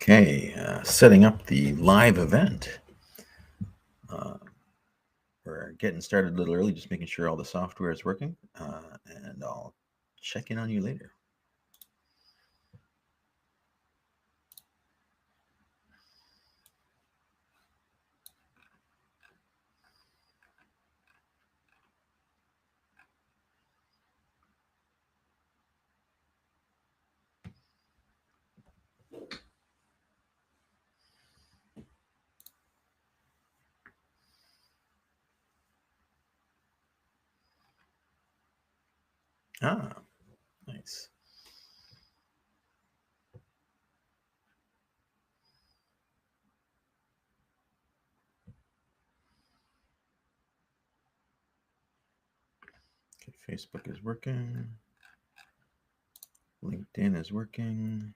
Okay, setting up the live event. We're getting started a little early, just making sure all the software is working, and I'll check in on you later. Ah, nice. Okay, Facebook is working. LinkedIn is working.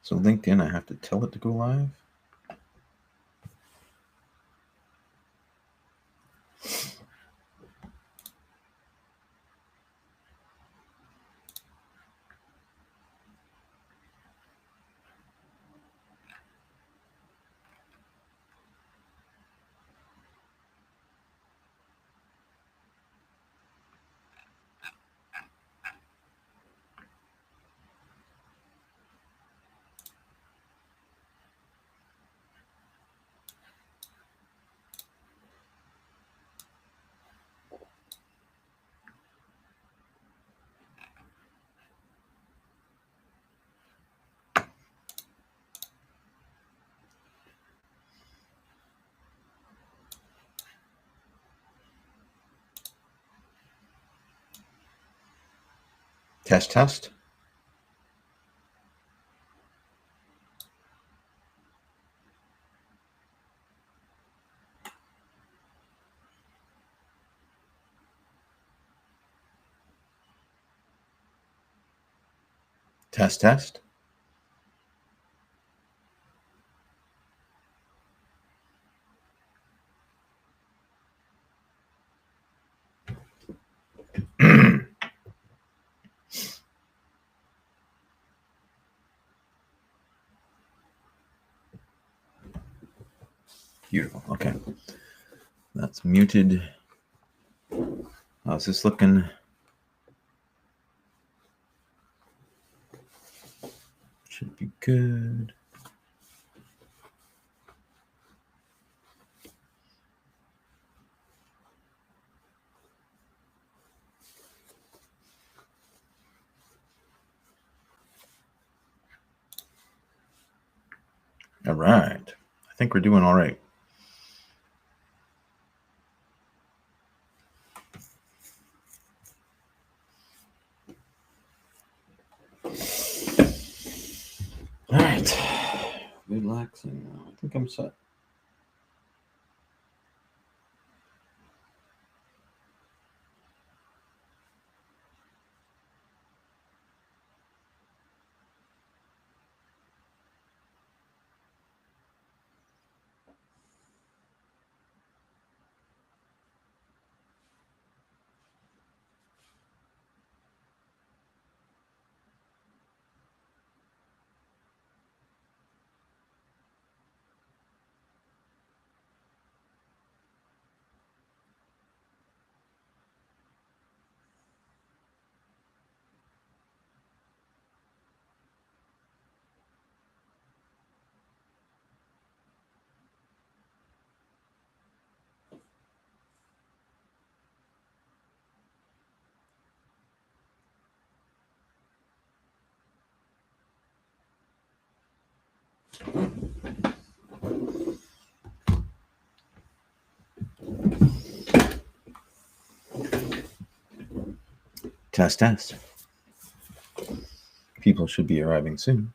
So LinkedIn, I have to tell it to go live. Test, test. Test, test. Beautiful. Okay. That's muted. How's this looking? Should be good. All right. I think we're doing all right. All right. Relaxing now. I think I'm set. Test, test. People should be arriving soon.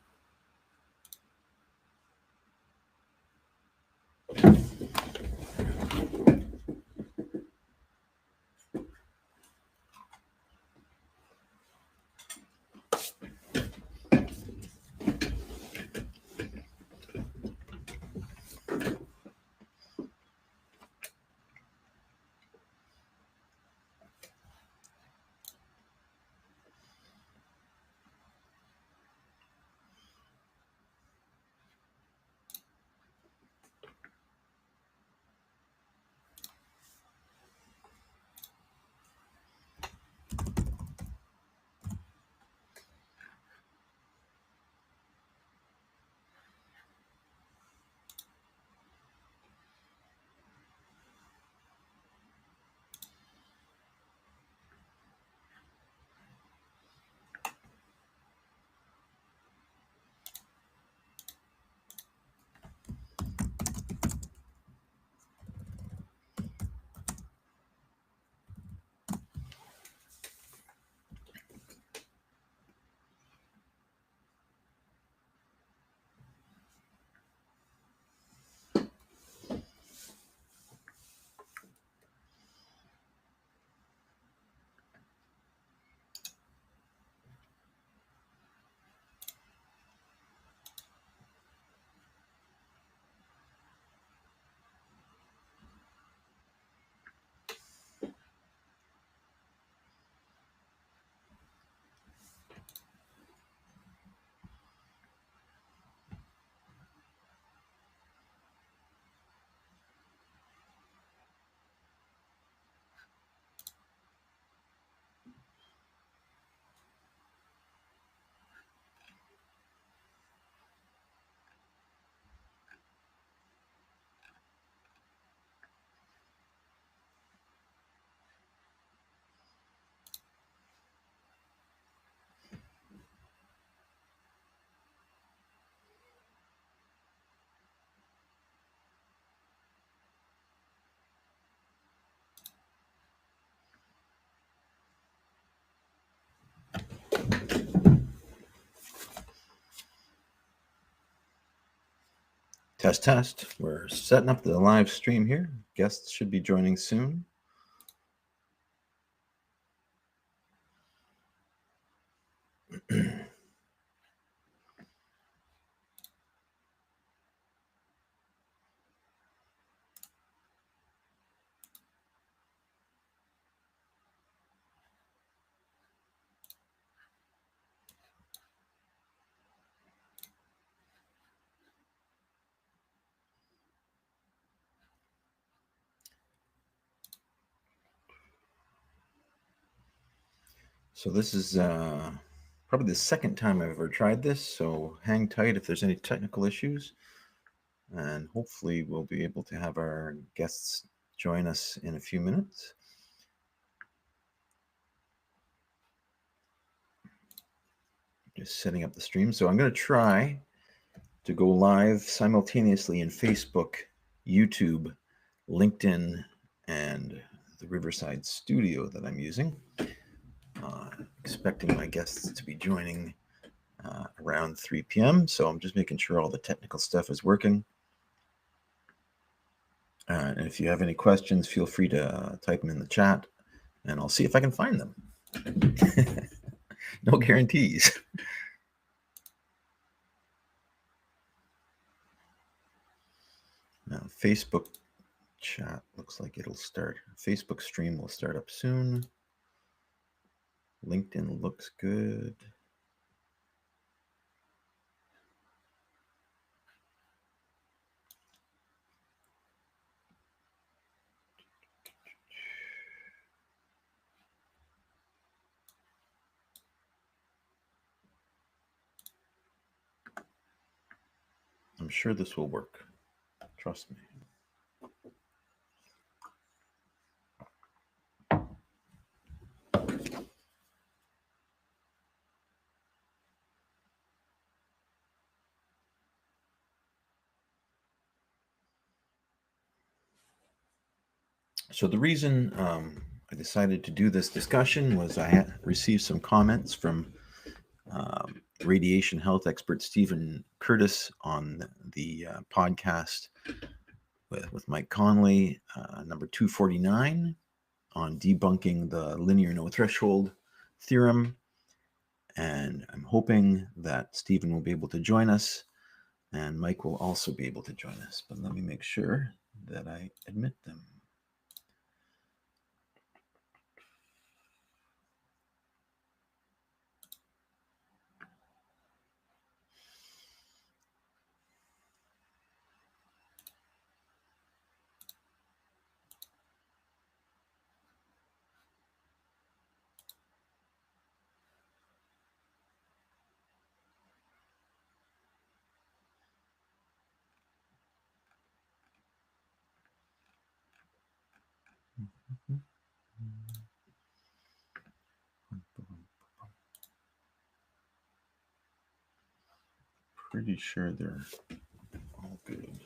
Test. We're setting up the live stream here. Guests should be joining soon. So this is probably the second time I've ever tried this, so hang tight if there's any technical issues, and hopefully we'll be able to have our guests join us in a few minutes. Just setting up the stream. So I'm going to try to go live simultaneously in Facebook, YouTube, LinkedIn, and the Riverside studio that I'm using. Expecting my guests to be joining around 3 p.m. So I'm just making sure all the technical stuff is working. And if you have any questions, feel free to type them in the chat, and I'll see if I can find them. No guarantees. Now, Facebook chat looks like it'll start. Facebook stream will start up soon. LinkedIn looks good. I'm sure this will work. Trust me. So the reason I decided to do this discussion was I had received some comments from radiation health expert Stephen Curtis on the podcast with Mike Conley, number 249, on debunking the linear no threshold theorem. And I'm hoping that Stephen will be able to join us, and Mike will also be able to join us. But let me make sure that I admit them. Pretty sure they're all good.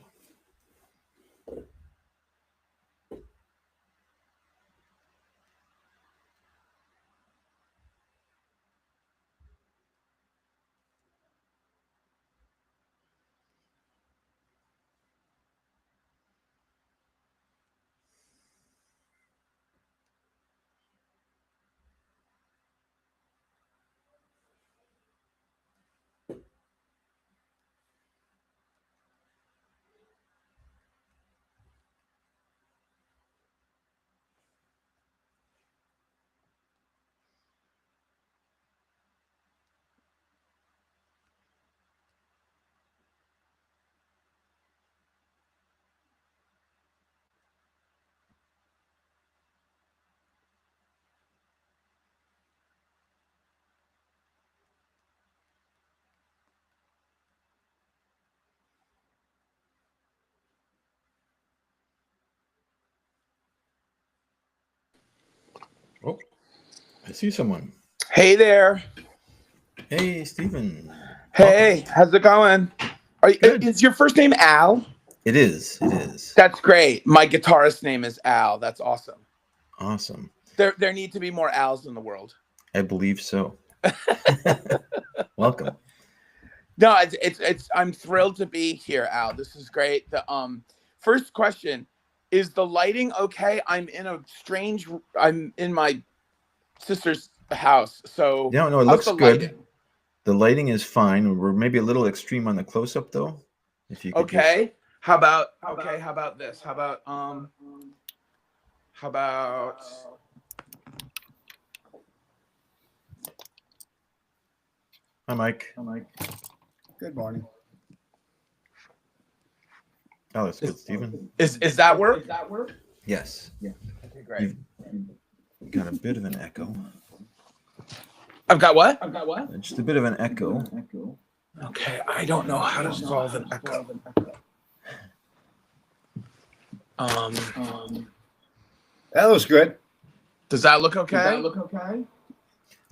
Oh, I see someone. Hey there. Hey, Stephen. Hey, how's it going? Is your first name Al? It is. It is. That's great. My guitarist's name is Al. That's awesome. Awesome. There need to be more Als in the world. I believe so. Welcome. No, it's I'm thrilled to be here, Al. This is great. The first question is the lighting okay? I'm in my sister's house, so Yeah, no, it how's looks the good. lighting? The lighting is fine. We're maybe a little extreme on the close-up though. If you could Okay. How about this? How about Hi, Mike. Good morning. Oh, that's good, Stephen. is that work? Yes. Okay, great. You've got a bit of an echo. I've got what? Just a bit of an echo. Okay, I don't know how to solve an echo. That looks good. Does that look okay?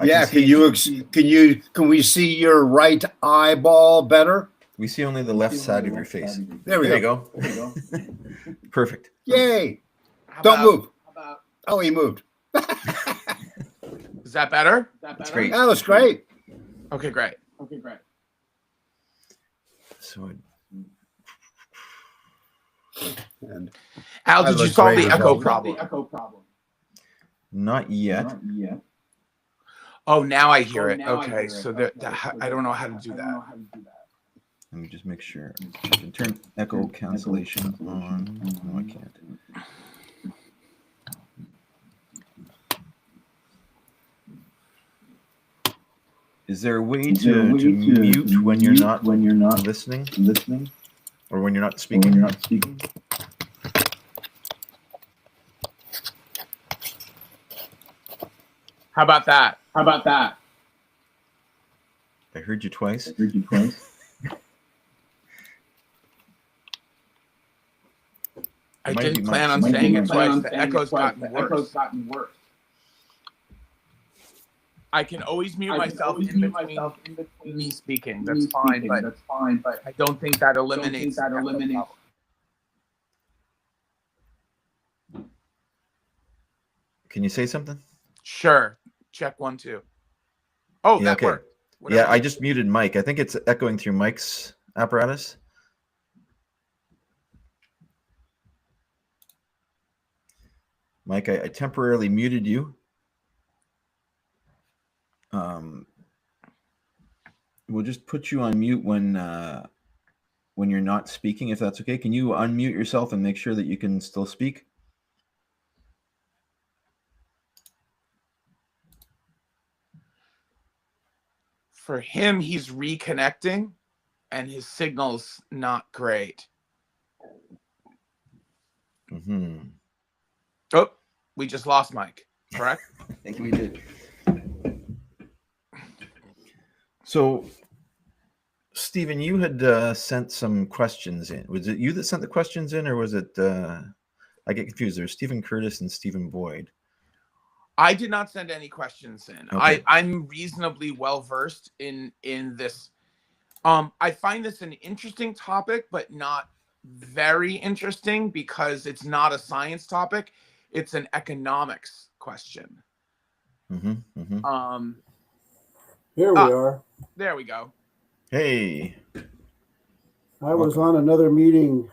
Yeah. Can we see your right eyeball better? We see only the left side of your face. There we There go. you go. Perfect. Yay. How Don't about- move. Oh, he moved. Is that better? That's great. That looks great. Okay, great. So And Al, That did you looks solve great the as echo well. problem? not yet. Oh, now I hear it. Okay, so I don't know how to do that. Let me just make sure. I can turn echo cancellation on. No, I can't. Is there a way to mute when you're not listening or when you're not speaking? How about that? I heard you twice. I Might didn't be plan on much. saying it twice. The echo's gotten worse. I can always mute myself in between me speaking. That's fine, but I don't think that eliminates the echo problem. Can you say something? Sure. Check 1, 2. Oh, Yeah, that okay. worked. Yeah, I just muted Mike. I think it's echoing through Mike's apparatus. Mike, I temporarily muted you. We'll just put you on mute when you're not speaking, if that's okay. Can you unmute yourself and make sure that you can still speak? For him, he's reconnecting, and his signal's not great. Mm-hmm. Oh, we just lost Mike, correct? I think we did. So, Stephen, you had sent some questions in. Was it you that sent the questions in, or was it? I get confused. There's Stephen Curtis and Stephen Boyd. I did not send any questions in. Okay. I'm reasonably well versed in this. I find this an interesting topic, but not very interesting because it's not a science topic. It's an economics question. Mm-hmm, mm-hmm. Here we are. There we go. Hey. I was on another meeting.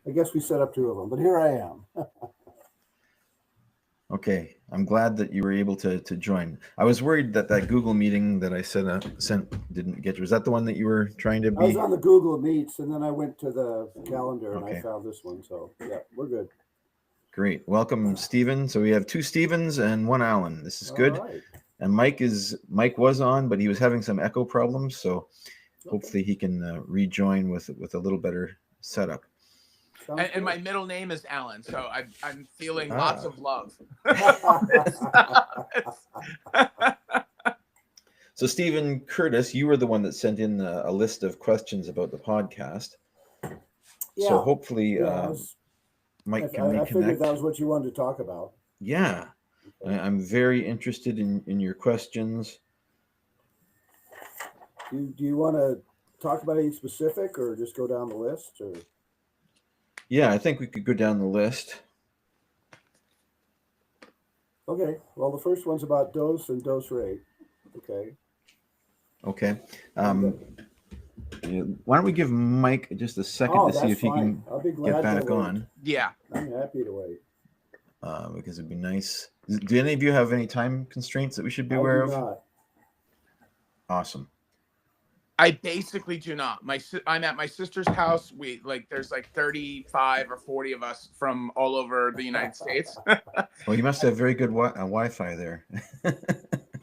I guess we set up 2 of them, but here I am. Okay, I'm glad that you were able to join. I was worried that Google meeting that I sent didn't get you. Was that the one that you were trying to I was be? on the Google Meets, and then I went to the calendar and Okay. I found this one. So yeah, we're good. Great. Welcome, Stephen. So we have 2 Stephens and 1 Alan. This is good. All right. And Mike was on, but he was having some echo problems. So hopefully he can rejoin with a little better setup. And my middle name is Alan, so I'm feeling lots of love. So Stephen Curtis, you were the one that sent in a list of questions about the podcast. Yeah. So hopefully Mike can reconnect. I figured that was what you wanted to talk about. Yeah. I'm very interested in your questions. Do you want to talk about any specific, or just go down the list? Or Yeah, I think we could go down the list. okay. Well, the first one's about dose and dose rate. Okay. Okay. Why don't we give Mike just a second Oh, to see that's if he fine. I'll be can glad get to back wait. on, Yeah. I'm happy to wait. because it'd be nice. Do any of you have any time constraints that we should be I aware do of? not. Awesome. I basically do not. I'm at my sister's house. There's like 35 or 40 of us from all over the United States. Well, you must have very good Wi-Fi there.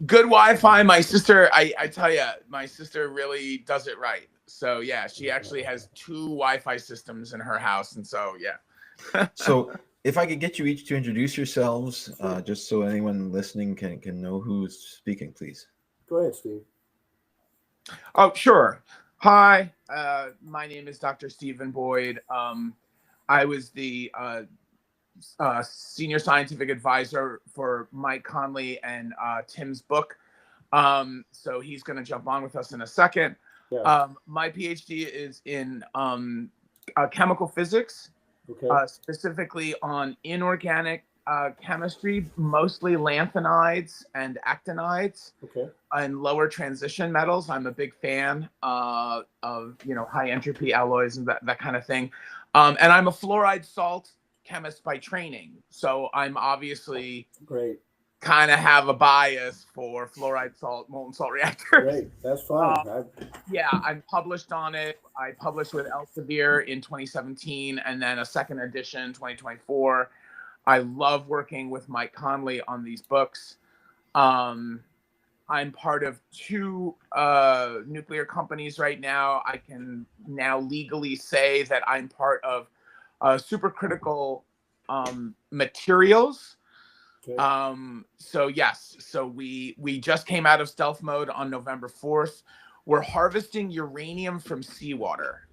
Good Wi-Fi. My sister, I tell you, my sister really does it right. So yeah, she actually has 2 Wi-Fi systems in her house, and so yeah. So, if I could get you each to introduce yourselves, just so anyone listening can know who's speaking, please. Go ahead, Steve. Oh, sure. Hi, my name is Dr. Stephen Boyd. I was the senior scientific advisor for Mike Conley and Tim's book. So he's going to jump on with us in a second. Yeah. My PhD is in chemical physics, Okay. specifically on inorganic chemistry, mostly lanthanides and actinides. Okay. And lower transition metals. I'm a big fan of high entropy alloys and that kind of thing. And I'm a fluoride salt chemist by training, so I'm obviously Great. kind of have a bias for fluoride salt molten salt reactors. Great. That's fine. Yeah, I'm published on it. I published with Elsevier in 2017, and then a second edition 2024. I love working with Mike Conley on these books. I'm part of 2 nuclear companies right now. I can now legally say that I'm part of supercritical materials. Okay. So yes, so we just came out of stealth mode on November 4th. We're harvesting uranium from seawater.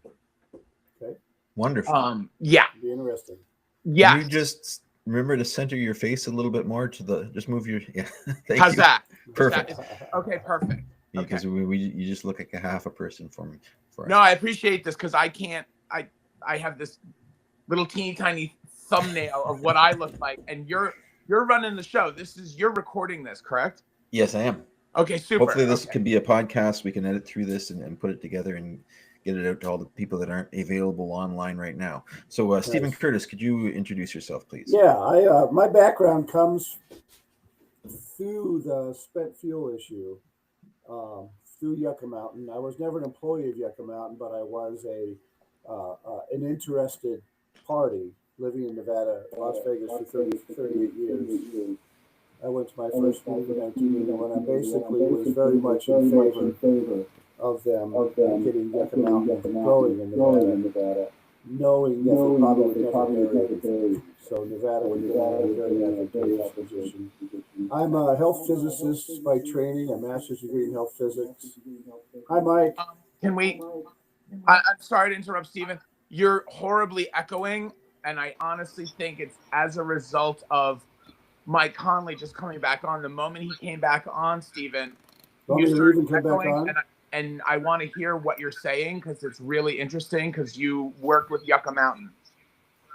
Okay. Wonderful. Yeah. Be interesting. Yeah. Can you just remember to center your face a little bit more to the? Just move your. Yeah. Thank How's you. that? Perfect. Okay, perfect. Because you just look like a half a person for me. No, I appreciate this because I can't. I have this little teeny tiny thumbnail of what I look like, and you're running the show. You're recording this, correct? Yes, I am. Okay, super. Hopefully this could be a podcast. We can edit through this and put it together and get it out to all the people that aren't available online right now. So, Stephen Curtis, could you introduce yourself, please? Yeah, I my background comes through the spent fuel issue, through Yucca Mountain. I was never an employee of Yucca Mountain, but I was an interested party living in Nevada, Las Vegas for 38 years. I went to my first meeting in 1981, and I basically was very much in favor of them getting Yucca Mountain growing in Nevada, knowing that they probably would never bury it. So Nevada would be in a very advantageous position. I'm a health physicist by training, a master's degree in health physics. Hi, Mike. Can we? I'm sorry to interrupt, Stephen. You're horribly echoing, and I honestly think it's as a result of Mike Conley just coming back on. The moment he came back on, Stephen, Want me to leave and come back on? and I want to hear what you're saying because it's really interesting because you worked with Yucca Mountain.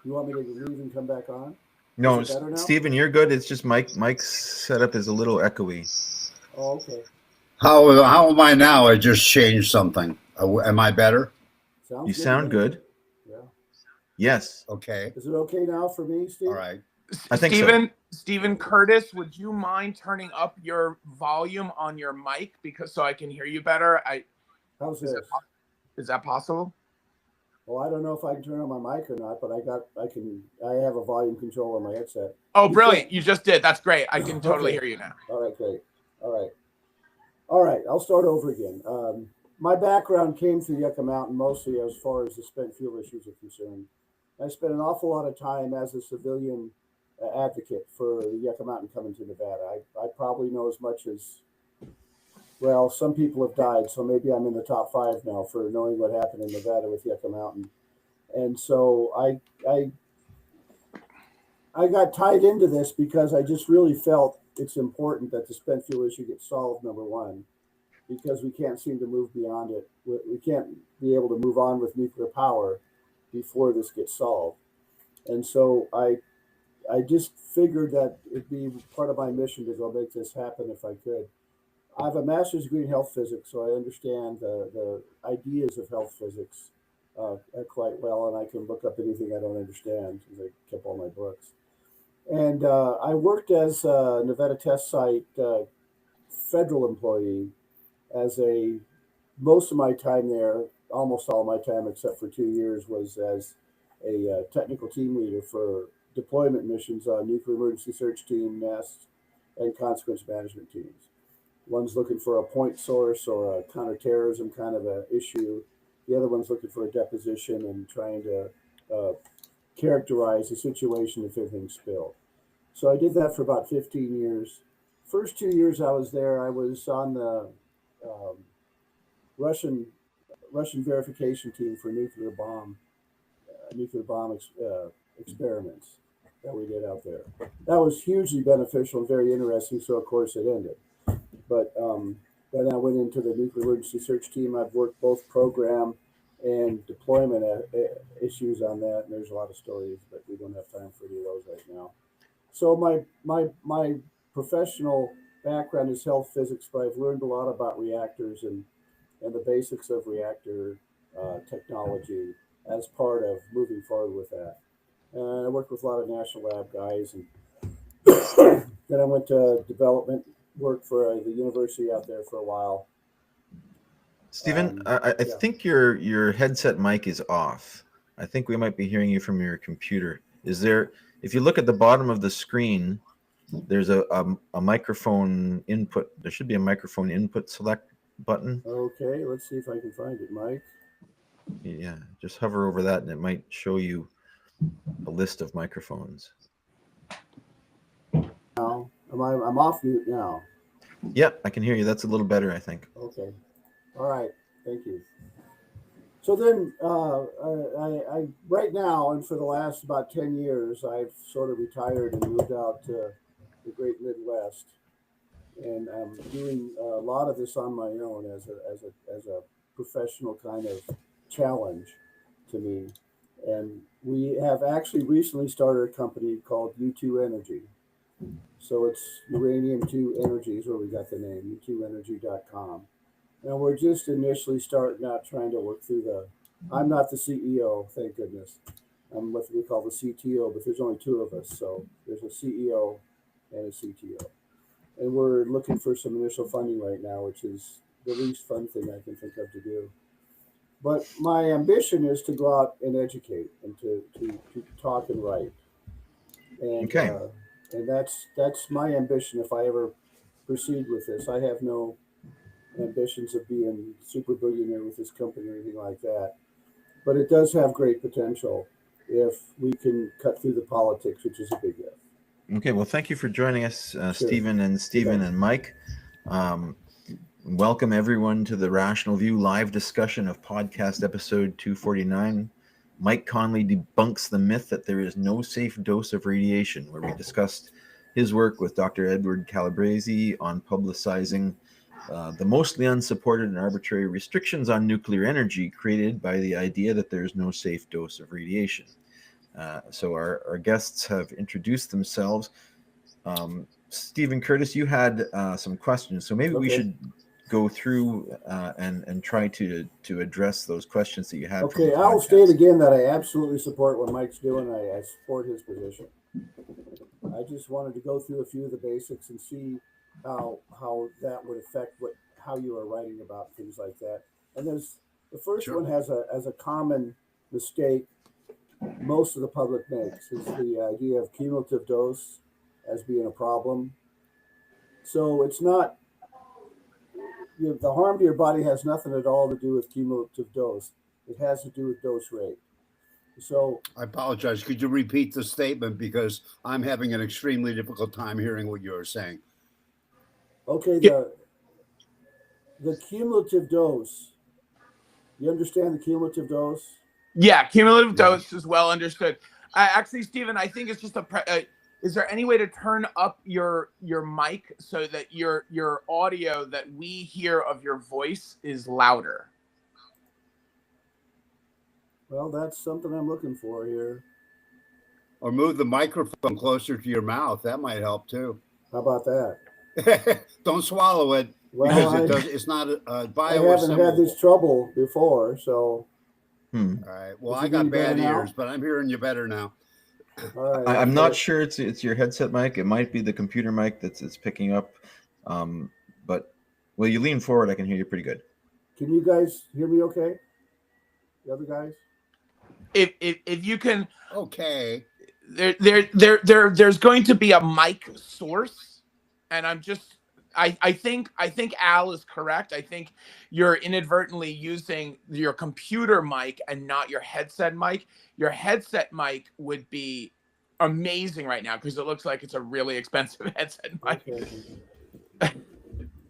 You want me to leave and come back on? No, Is it better now? Stephen, you're good. It's just Mike's setup is a little echoey. Oh, okay. How am I now? I just changed something. Am I better? Sounds You good sound to me. good. Yeah. Yes. Okay. Is it okay now for me, Steve? All right. I think so. Stephen Curtis, would you mind turning up your volume on your mic so I can hear you better? How's this? Is that possible? Well, I don't know if I can turn on my mic or not, but I have a volume control on my headset. Oh, brilliant. You just did. That's great. I can totally hear you now. All right, great. All right, I'll start over again. My background came through Yucca Mountain mostly as far as the spent fuel issues are concerned. I spent an awful lot of time as a civilian advocate for Yucca Mountain coming to Nevada. I probably know as much as, well, some people have died, so maybe I'm in the top 5 now for knowing what happened in Nevada with Yucca Mountain. And so I got tied into this because I just really felt it's important that the spent fuel issue gets solved, number one, because we can't seem to move beyond it. We can't be able to move on with nuclear power before this gets solved. And so I just figured that it'd be part of my mission to go make this happen if I could. I have a master's degree in health physics, so I understand the ideas of health physics quite well, and I can look up anything I don't understand because I kept all my books. And I worked as a Nevada Test Site federal employee most of my time there, almost all my time except for 2 years, was as a technical team leader for deployment missions on Nuclear Emergency Search Team, NEST, and consequence management teams. One's looking for a point source or a counterterrorism kind of a issue. The other one's looking for a deposition and trying to characterize the situation if anything's spilled. So I did that for about 15 years. First 2 years I was there, I was on the Russian verification team for nuclear bomb experiments that we did out there. That was hugely beneficial and very interesting. So of course it ended. But then I went into the nuclear emergency search team. I've worked both program and deployment issues on that, and there's a lot of stories, but we don't have time for any of those right now. So my professional background is health physics, but I've learned a lot about reactors and the basics of reactor technology as part of moving forward with that. And I worked with a lot of national lab guys, and then I went to development work for the university out there for a while. Stephen, I think your headset mic is off. I think we might be hearing you from your computer. Is there, if you look at the bottom of the screen, there's a microphone input. There should be a microphone input select button. Okay, let's see if I can find it, Mike. Yeah, just hover over that and it might show you a list of microphones. Now, I'm off mute now. Yep, I can hear you. That's a little better, I think. Okay. All right. Thank you. So then, I right now, and for the last about 10 years, I've sort of retired and moved out to the Great Midwest, and I'm doing a lot of this on my own as a professional kind of challenge to me. And we have actually recently started a company called U2 Energy. So it's Uranium 2 Energy is where we got the name, u2energy.com. And we're just initially starting out trying to work through I'm not the CEO, thank goodness. I'm what we call the CTO, but there's only two of us. So there's a CEO and a CTO. And we're looking for some initial funding right now, which is the least fun thing I can think of to do. But my ambition is to go out and educate and to talk and write. And, okay. And that's my ambition if I ever proceed with this. I have no ambitions of being super billionaire with this company or anything like that. But it does have great potential if we can cut through the politics, which is a big if. Okay, well, thank you for joining us, Sure. Stephen and Mike. Welcome everyone to the Rational View live discussion of podcast episode 249. Mike Conley debunks the myth that there is no safe dose of radiation, where we discussed his work with Dr. Edward Calabrese on publicizing the mostly unsupported and arbitrary restrictions on nuclear energy created by the idea that there is no safe dose of radiation. So our guests have introduced themselves. Stephen Curtis, you had some questions, so maybe we should go through and try to address those questions that you had. Okay, I'll state again that I absolutely support what Mike's doing. I support his position. I just wanted to go through a few of the basics and see how that would affect how you are writing about things like that. And there's the first one has a common mistake most of the public makes is the idea of cumulative dose as being a problem. So it's not. The harm to your body has nothing at all to do with cumulative dose. It has to do with dose rate. So I apologize. Could you repeat the statement because I'm having an extremely difficult time hearing what you're saying. Okay, the cumulative dose. You understand the cumulative dose? Yeah, cumulative dose is well understood. Actually, Stephen, I think it's just is there any way to turn up your mic so that your audio that we hear of your voice is louder? Well, that's something I'm looking for here. Or move the microphone closer to your mouth. That might help too. How about that? Don't swallow it Well, because it's not a I haven't had bioassimilable. this trouble before, so Hmm. All right. Well, Is I it got any better bad now? ears, but I'm hearing you better now. all right. I'm I'll not try- sure it's your headset mic. It might be the computer mic that's it's picking up. But well, you lean forward, I can hear you pretty good. Can you guys hear me okay? The other guys? If you can, Okay. there's going to be a mic source, and I think Al is correct. I think you're inadvertently using your computer mic and not your headset mic. Your headset mic would be amazing right now because it looks like it's a really expensive headset mic. Okay.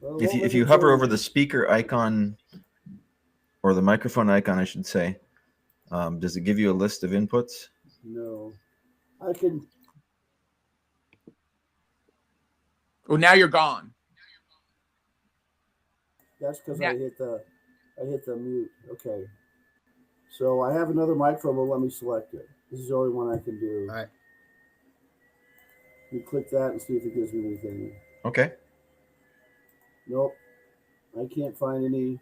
Well, it If won't you let if me you hover turn- over the speaker icon or the microphone icon, I should say, does it give you a list of inputs? No. I can. Well, now you're gone. That's because Yeah. I hit the mute. Okay. So I have another microphone, but let me select it. This is the only one I can do. All right. Let me click that and see if it gives me anything. Okay. Nope. I can't find any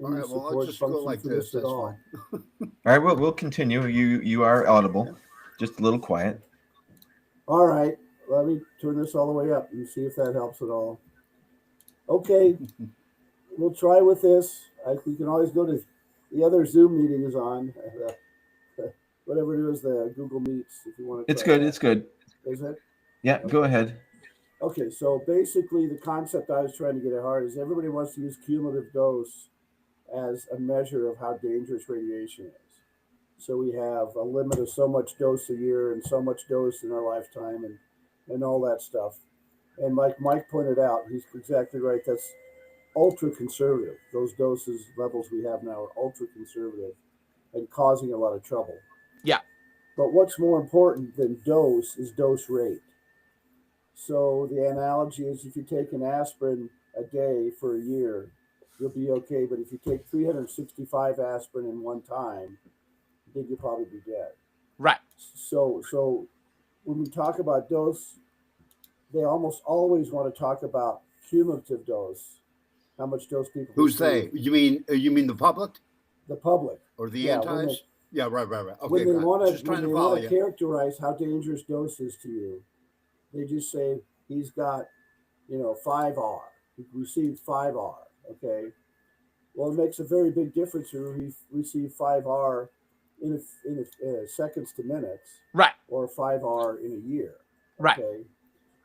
All right. Well, I'll support just go function like for this. at That's all. fine. All right, we'll continue. You are audible, just a little quiet. All right. Let me turn this all the way up and see if that helps at all. Okay. We'll try with this. We can always go to the other Zoom meeting is on. Whatever it is, the Google Meets, if you want to. It's try good. that. It's good. Is it? Yeah, go ahead. Okay, so basically the concept I was trying to get at heart is everybody wants to use cumulative dose as a measure of how dangerous radiation is. So we have a limit of so much dose a year and so much dose in our lifetime and all that stuff. And like Mike pointed out, he's exactly right. That's ultra conservative. Those doses levels we have now are ultra conservative and causing a lot of trouble. Yeah. But what's more important than dose is dose rate. So the analogy is if you take an aspirin a day for a year, you'll be okay. But if you take 365 aspirin in one time, then you'll probably be dead. Right. So when we talk about dose, they almost always want to talk about cumulative dose, how much dose people. Who's receive. they? You mean the public The public. or the Yeah, antis? Yeah, right. Okay. When they got it. want Just trying to follow you. characterize how dangerous dose is to you, they just say he's got, 5R. He received 5R. Okay. Well, it makes a very big difference if he received 5R in seconds to minutes, Right. or 5R in a year. Right. Okay.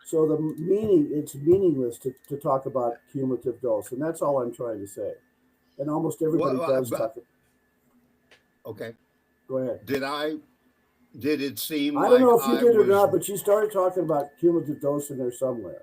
So it's meaningless to talk about cumulative dose, and that's all I'm trying to say. And almost everybody does talk. Okay. Go ahead. Did it seem I don't know like if you did or was- not, but you started talking about cumulative dose in there somewhere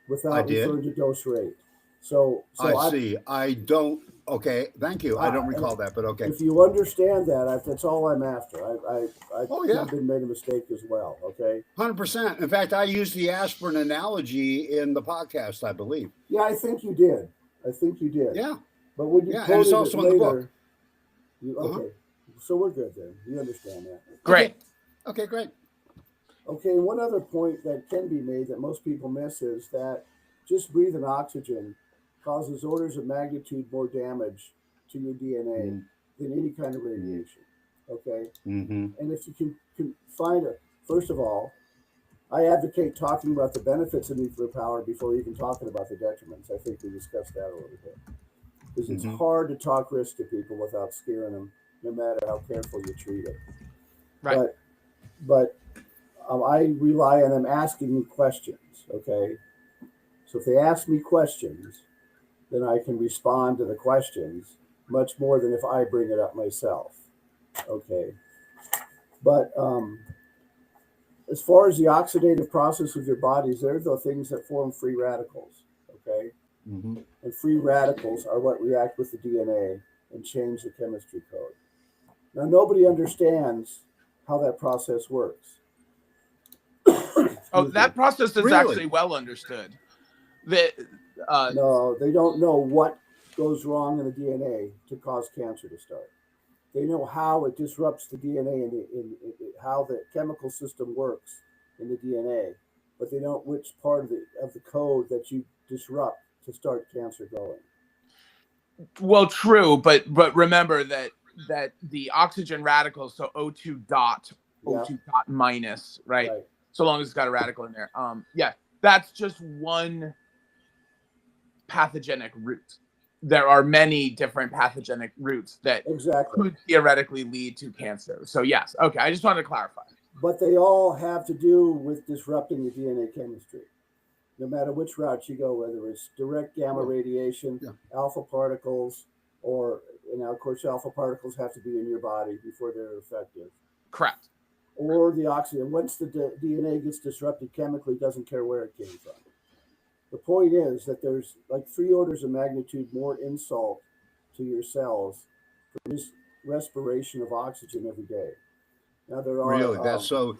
without I did? referring to dose rate. So I see. I don't. Okay. Thank you. I don't recall that, but okay. If you understand that, that's all I'm after. I Oh, yeah. have been made a mistake as well. Okay. 100%. In fact, I used the aspirin analogy in the podcast, I believe. Yeah, I think you did. Yeah. But when you Yeah, and quoted it's also it in the later, book. okay. So we're good then. You understand that. Great. Okay, great. Okay, one other point that can be made that most people miss is that just breathing oxygen causes orders of magnitude more damage to your DNA than any kind of radiation. Okay, Mm-hmm. and if you can find first of all, I advocate talking about the benefits of nuclear power before even talking about the detriments. I think we discussed that a little bit because it's hard to talk risk to people without scaring them, no matter how careful you treat it. Right. But I rely on them asking me questions. Okay, so if they ask me questions, then I can respond to the questions much more than if I bring it up myself. Okay, but as far as the oxidative process of your bodies, they're the things that form free radicals. Okay, Mm-hmm. and free radicals are what react with the DNA and change the chemistry code. Now, nobody understands how that process works. Oh, that process is Really? actually well understood. No, they don't know what goes wrong in the DNA to cause cancer to start. They know how it disrupts the DNA and how the chemical system works in the DNA, but they don't which part of the code that you disrupt to start cancer going. Well, true, but remember that the oxygen radicals, so O2 dot, Yeah. O2 dot minus, right? Right. So long as it's got a radical in there. Yeah, that's just one pathogenic route. There are many different pathogenic routes that Exactly. could theoretically lead to cancer. So yes, okay. I just wanted to clarify. But they all have to do with disrupting the DNA chemistry. No matter which route you go, whether it's direct gamma radiation, Yeah. alpha particles, or, of course, alpha particles have to be in your body before they're effective. Correct. Or the oxygen. Once the DNA gets disrupted chemically, doesn't care where it came from. The point is that there's like 3 orders of magnitude more insult to your cells for this respiration of oxygen every day. Now there are Really, that's so.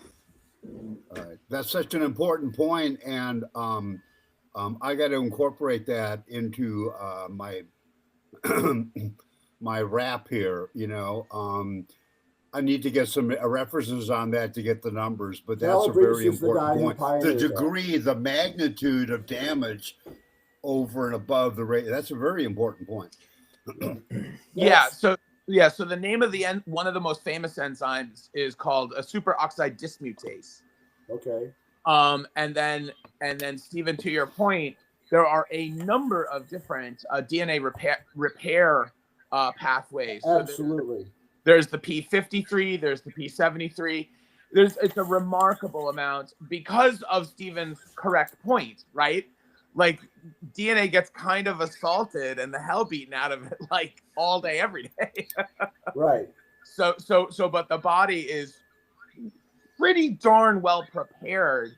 That's such an important point, and I got to incorporate that into my my rap here. I need to get some references on that to get the numbers, but that's a very important point. The degree, the magnitude of damage over and above the rate, that's a very important point. So the name of one of the most famous enzymes is called a superoxide dismutase. Okay. And then Stephen, to your point, there are a number of different DNA repair pathways. Absolutely. So there's the P53, there's the P73. It's a remarkable amount because of Stephen's correct point, right? Like DNA gets kind of assaulted and the hell beaten out of it like all day, every day. Right. So, but the body is pretty darn well prepared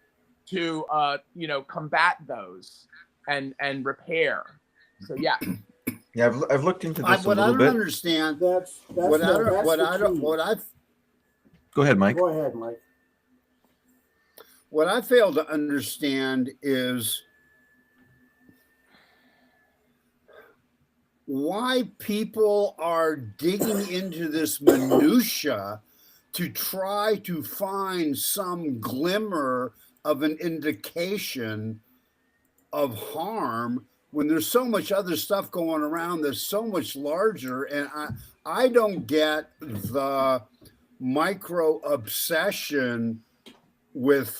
to, combat those and repair. So yeah. Yeah, I've looked into this What a I little don't bit. understand. That's What I Go ahead, Mike. Go ahead, Mike. What I fail to understand is why people are digging into this minutia to try to find some glimmer of an indication of harm when there's so much other stuff going around that's so much larger. And I don't get the micro obsession with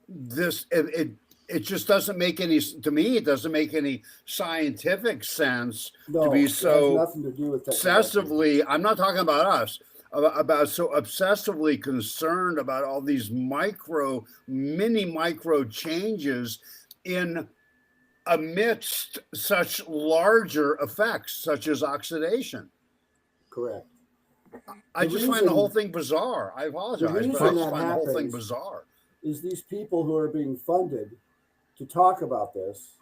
this. It just doesn't make any, to me, it doesn't make any scientific sense to be so nothing to do with obsessively, I'm not talking about us, about so obsessively concerned about all these mini micro changes in amidst such larger effects, such as oxidation. Correct. I just find the whole thing bizarre. I apologize, but I just find the whole thing bizarre. Is these people who are being funded to talk about this,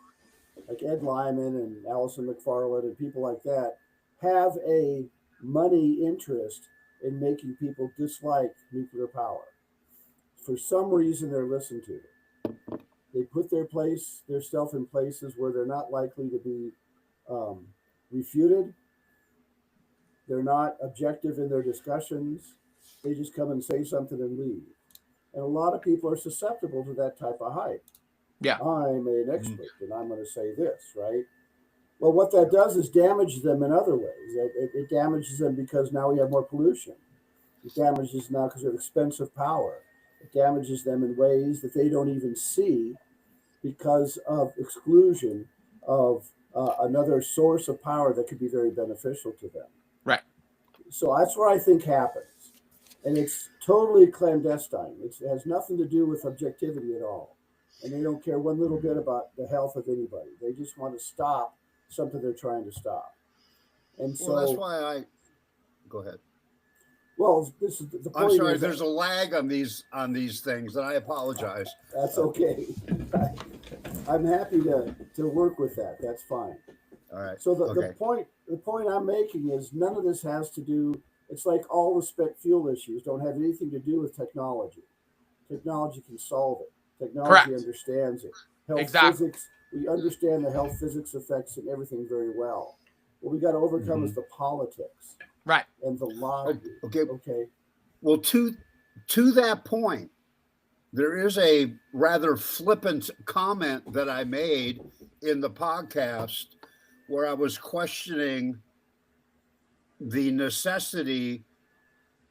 like Ed Lyman and Allison McFarland and people like that, have a money interest in making people dislike nuclear power. For some reason, they're listened to. They put theirself in places where they're not likely to be refuted. They're not objective in their discussions. They just come and say something and leave. And a lot of people are susceptible to that type of hype. Yeah. I'm an expert and I'm going to say this, right? Well, what that does is damage them in other ways. It damages them because now we have more pollution. It damages now because of expensive power. It damages them in ways that they don't even see because of exclusion of another source of power that could be very beneficial to them. Right. So that's what I think happens. And it's totally clandestine. It has nothing to do with objectivity at all. And they don't care one little bit about the health of anybody. They just want to stop something they're trying to stop. And so that's why go ahead. Well, this is the point. I'm sorry, there's a lag on these things, and I apologize. That's okay. I'm happy to work with that. That's fine. All right. So the point I'm making is none of this has to do. It's like all the spent fuel issues don't have anything to do with technology. Technology can solve it. Technology understands it. Health physics, we understand the health physics effects and everything very well. What we got to overcome is the politics. Right. And the lobby. Okay. Okay. Well, to that point, there is a rather flippant comment that I made in the podcast where I was questioning the necessity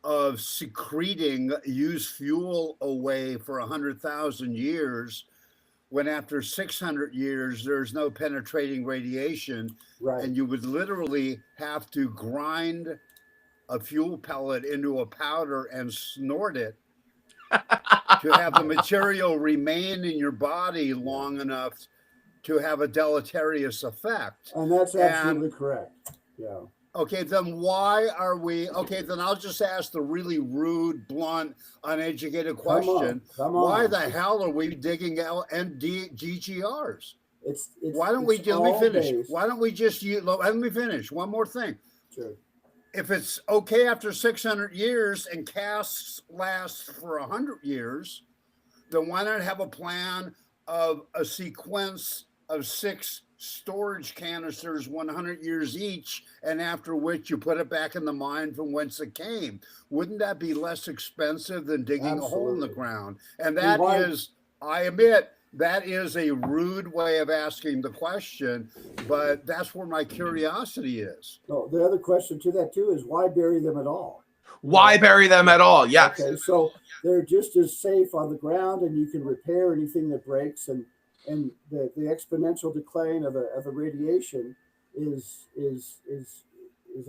of secreting used fuel away for 100,000 years when after 600 years there's no penetrating radiation, Right. and you would literally have to grind a fuel pellet into a powder and snort it to have the material remain in your body long enough to have a deleterious effect. And that's And- absolutely correct. Yeah. Okay, then why are we? Okay, then I'll just ask the really rude, blunt, uneducated question. Come Why on. the hell are we digging out GGRs? It's Why don't we? it's Let me all finish. based- Why don't we just use? Let me finish. One more thing. Sure. If it's okay after 600 years and casks last for 100 years, then why not have a plan of a sequence of 6 storage canisters, 100 years each, and after which you put it back in the mine from whence it came? Wouldn't that be less expensive than digging a hole in the Absolutely. ground? And that why- is, I admit, that is a rude way of asking the question, but that's where my curiosity is. No, the other question to that too is why bury them at all? Why bury them at all? Yes. Okay, so they're just as safe on the ground, and you can repair anything that breaks, and the exponential decline of the radiation is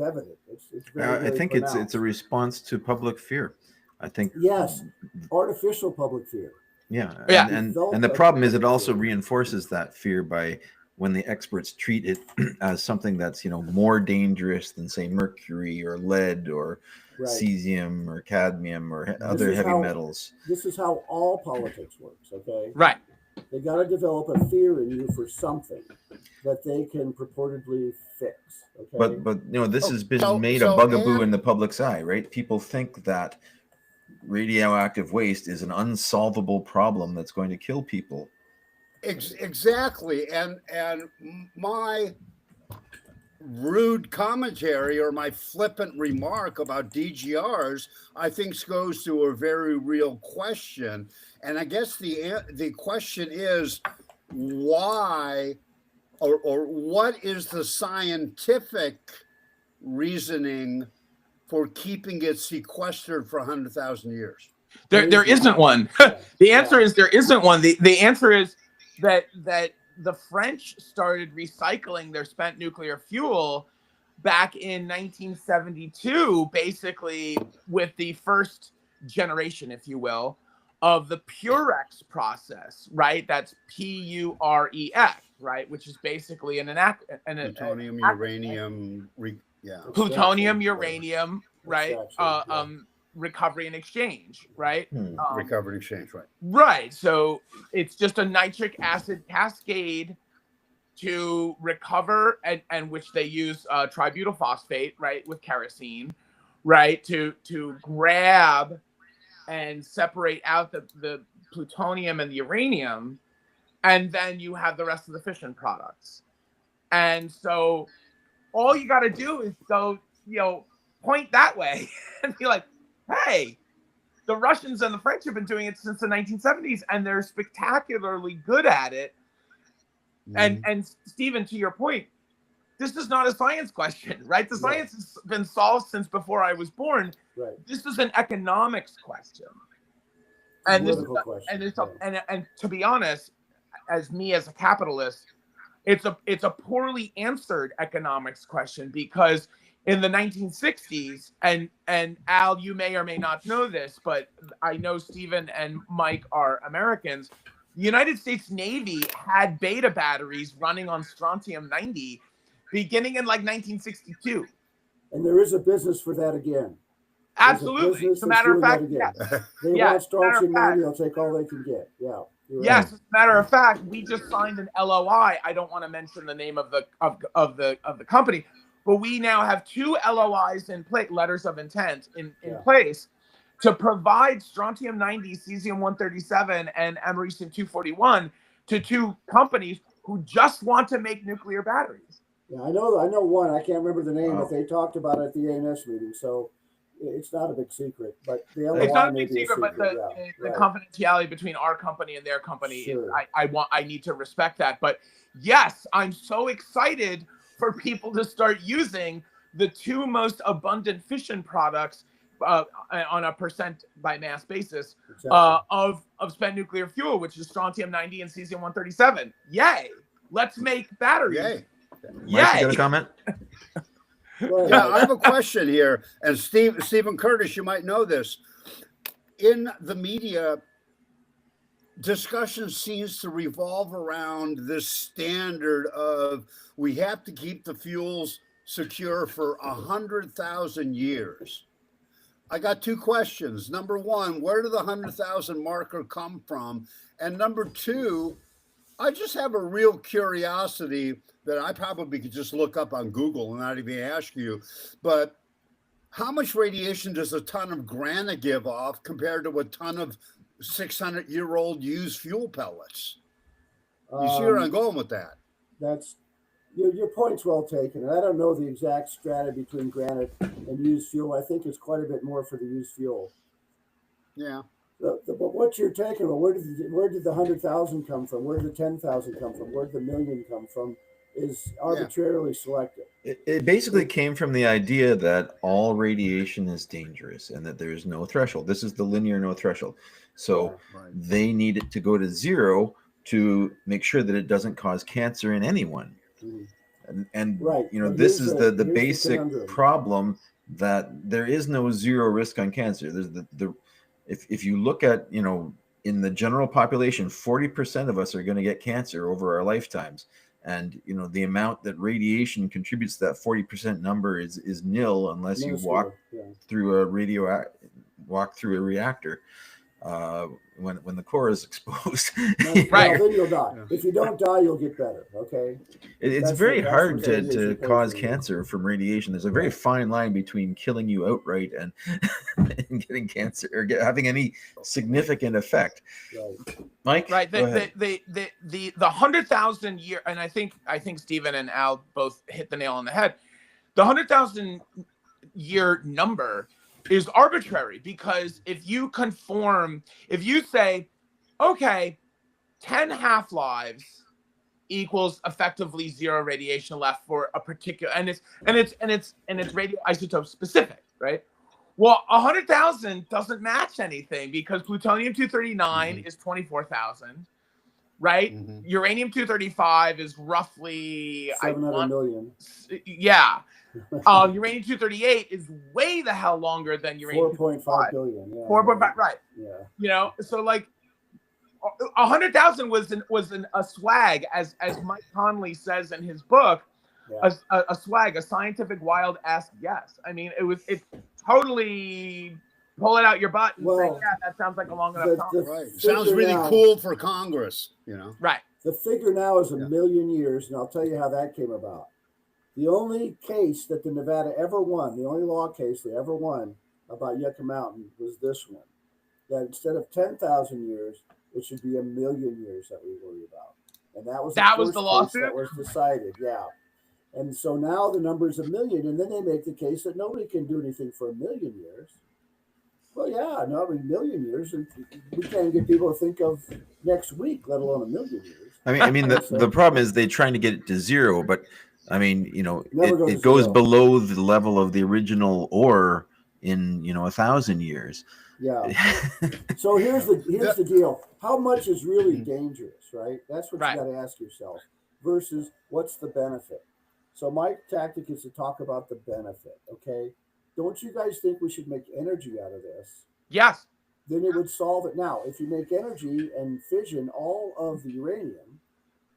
evident. It's very, I very think it's pronounced. a response to public fear. I think Yes, artificial public fear. Yeah. Yeah. And the problem is it also reinforces that fear by when the experts treat it as something that's, more dangerous than, say, mercury or lead or Right. cesium or cadmium or other is heavy how- metals. This is how all politics works. Okay. Right. They got to develop a fear in you for something that they can purportedly fix. Okay. But this has been So- made so a bugaboo Ann- in the public's eye, right? People think that radioactive waste is an unsolvable problem that's going to kill people. Exactly. And my rude commentary or my flippant remark about DGRs, I think goes to a very real question. And I guess the question is why or what is the scientific reasoning for keeping it sequestered for 100,000 years? There isn't one. The answer is there isn't one. The answer is that the French started recycling their spent nuclear fuel back in 1972, basically with the first generation, if you will, of the Purex process, right? That's PUREX, right? Which is basically Plutonium, uranium, plutonium, uranium, right? Extraction, Recovery and exchange, right? recovery and exchange, right? Right. So it's just a nitric acid cascade to recover, and which they use tributyl phosphate, right, with kerosene, right, to grab and separate out the plutonium and the uranium, and then you have the rest of the fission products. And so all you got to do is go, point that way and be like, hey, the Russians and the French have been doing it since the 1970s, and they're spectacularly good at it. And Stephen, to your point, this is not a science question, right? The science has been solved since before I was born. Right. This is an economics question. And this is Political question. and to be honest, as a capitalist, it's a poorly answered economics question, because in the 1960s, and Al, you may or may not know this, but I know Stephen and Mike are Americans. The United States Navy had beta batteries running on strontium-90 beginning in like 1962. And there is a business for that again. Absolutely. As a matter of fact, yeah. yes. They Yeah, want as a matter of strontium fact. 90, they'll take all they can get. Yeah. you're right. Yes, as a matter of fact, we just signed an LOI. I don't want to mention the name of the company, but we now have 2 LOIs in place, letters of intent in place, to provide strontium-90, cesium-137, and americium-241 to 2 companies who just want to make nuclear batteries. Yeah, I know one. I can't remember the name, Wow. but they talked about it at the ANS meeting. So It's not a big secret, but the It's LOI not a may big be a secret, but secret. the Right. confidentiality between our company and their company, Sure. I need to respect that. But yes, I'm so excited for people to start using the two most abundant fission products on a percent by mass basis Exactly. of spent nuclear fuel, which is strontium 90 and cesium 137. Yay! Let's make batteries. Yay. Mike, you got a Yay! comment? Go ahead, Yeah, I Mike. have a question here. And Stephen Curtis, you might know this. In the media, discussion seems to revolve around this standard of we have to keep the fuels secure for 100,000 years. I got two questions. Number one, where did the 100,000 marker come from? And number two, I just have a real curiosity that I probably could just look up on Google and not even ask you. But how much radiation does a ton of granite give off compared to a ton of 600-year-old used fuel pellets? You see where I'm going with that? That's your point's well taken. And I don't know the exact strata between granite and used fuel. I think it's quite a bit more for the used fuel. Yeah. But what you're taking about, where did the 100,000 come from? Where did the 10,000 come from? Where did the million come from? Is arbitrarily selected. It basically came from the idea that all radiation is dangerous and that there is no threshold. This is the linear no threshold. So Right. they need it to go to zero to make sure that it doesn't cause cancer in anyone. And Right. you know, But this here's is the- the here's the basic conundrum. problem, that there is no zero risk on cancer. There's the if you look at, you know, in the general population, 40% of us are going to get cancer over our lifetimes. And you know, the amount that radiation contributes to that 40% number is nil unless you walk through a reactor when the core is exposed. Right. Then you'll die. Yeah. If you don't die, you'll get better. Okay. It's That's very what- that's hard what to radiation pays cause for. cancer from radiation. There's a very fine line between killing you outright and, and getting cancer or having any significant effect. Right. Mike, Right. go ahead. The 100,000 year, and I think Stephen and Al both hit the nail on the head. The 100,000 year number is arbitrary because if you say, okay, 10 half-lives equals effectively zero radiation left for a particular, and it's radioisotope specific, right? Well, 100,000 doesn't match anything because plutonium-239 is 24,000, right? Uranium 235 is roughly 700 million. Yeah. Uranium 238 is way the hell longer than uranium 4.5 billion. Yeah. 4.5, right? Yeah. You know, so like 100,000 was a swag, as Mike Conley says in his book, Yeah. a swag, a scientific wild ass guess. I mean, it's totally pull it out your butt and say, Well, yeah, that sounds like a long enough time. Right. figure Sounds really now- cool for Congress, you know. Right. The figure now is a Yeah. million years, and I'll tell you how that came about. The only case that the Nevada ever won, the only law case they ever won about Yucca Mountain was this one. That instead of 10,000 years, it should be a million years that we worry about. And that was That the was first the case lawsuit? that was decided, yeah. And so now the number is a million, and then they make the case that nobody can do anything for a million years. Well, yeah, no, a million years, and we can't get people to think of next week, let alone a million years. I mean, the problem is they're trying to get it to zero, but I mean, you know, Never goes it to goes zero. below the level of the original ore in, you know, 1,000 years. Yeah. So here's the deal. How much is really dangerous, right? That's what Right. you got to ask yourself. Versus what's the benefit? So my tactic is to talk about the benefit. Okay. Don't you guys think we should make energy out of this? Yes. Then it would solve it. Now, if you make energy and fission all of the uranium,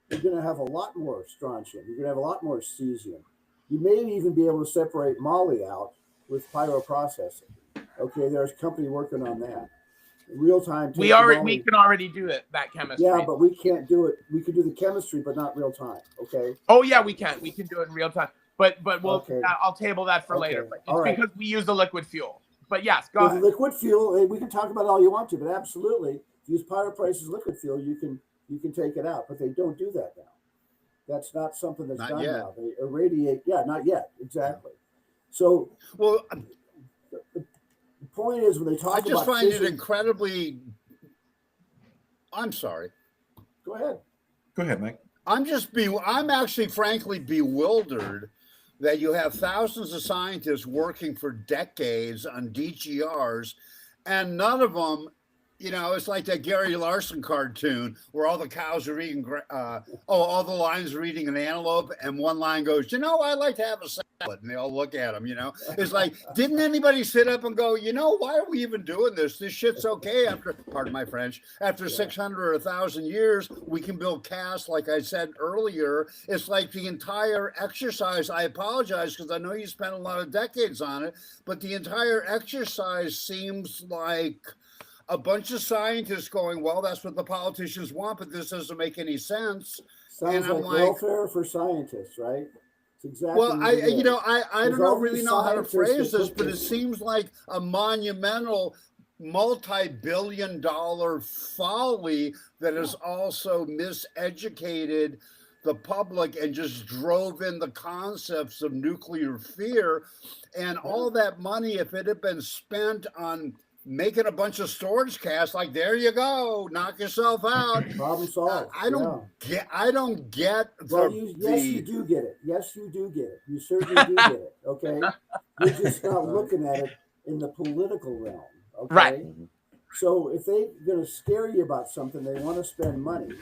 you're going to have a lot more strontium. You're going to have a lot more cesium. You may even be able to separate moly out with pyroprocessing. Okay, there's a company working on that. In real time. We take can already do it, that chemistry. Yeah, but we can't do it. We can do the chemistry, but not real time. Okay. Oh yeah, we can. We can do it in real time. But we'll Okay. I'll table that for Okay. later. But it's All right. because we use the liquid fuel. But yes, go With ahead. liquid fuel, we can talk about it all you want to, but absolutely, if you use pyroprice as liquid fuel, you can take it out. But they don't do that now. That's not something that's Not done yet. now. They irradiate. Yeah, not yet. Exactly. So Well, point is, when they talk I about just find it fission- incredibly. I'm sorry. Go ahead. Go ahead, Mike. I'm actually frankly bewildered that you have thousands of scientists working for decades on DGRs, and none of them, it's like that Gary Larson cartoon where all the cows are eating, all the lions are eating an antelope, and one lion goes, I'd like to have a salad, and they all look at him. It's like, didn't anybody sit up and go, why are we even doing this? This shit's okay after, pardon my French, after 600 or 1,000 years, we can build casts. Like I said earlier, it's like the entire exercise. I apologize because I know you spent a lot of decades on it, but the entire exercise seems like a bunch of scientists going, well, that's what the politicians want, but this doesn't make any sense. Sounds And I'm like like, welfare for scientists, right? It's exactly. well, what it is. I There's don't all really these know how to scientists phrase that this, put but it this- seems like a monumental, multi-billion-dollar folly that has also miseducated the public and just drove in the concepts of nuclear fear. And all that money, if it had been spent on making a bunch of storage casts, like, there you go, knock yourself out. Problem solved. I don't get Well, yes, you do get it. Yes, you do get it. You certainly do get it. Okay, you're just not looking at it in the political realm. Okay, Right. So if they're going to scare you about something, they want to spend money.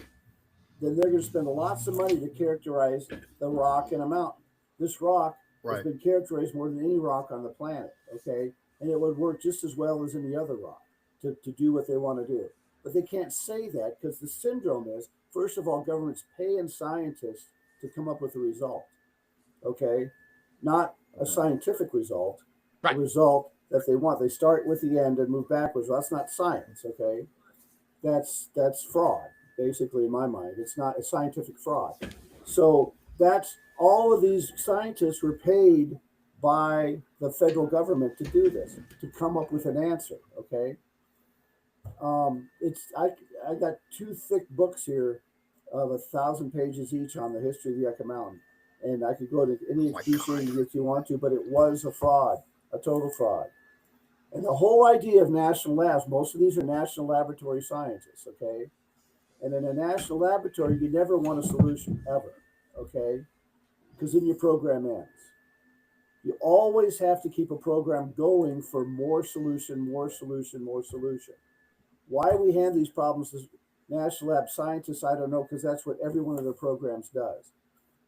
Then they're going to spend lots of money to characterize the rock in a mountain. This rock has been characterized more than any rock on the planet. Okay, and it would work just as well as any other rock to do what they want to do. But they can't say that because the syndrome is, first of all, governments paying scientists to come up with a result. Okay, not a scientific result, Right. a result that they want. They start with the end and move backwards. Well, that's not science. Okay, that's fraud, basically, in my mind. It's not a scientific fraud. So that's all of these scientists were paid by the federal government to do this, to come up with an answer. Okay. I got two thick books here of 1,000 pages each on the history of Yucca Mountain, and I could go to any excruciating if you want to, but it was a fraud, a total fraud. And the whole idea of national labs, most of these are national laboratory scientists. Okay. And in a national laboratory, you never want a solution ever. Okay. Because then your program ends. You always have to keep a program going for more solution, more solution, more solution. Why we hand these problems to National Lab scientists, I don't know, because that's what every one of their programs does.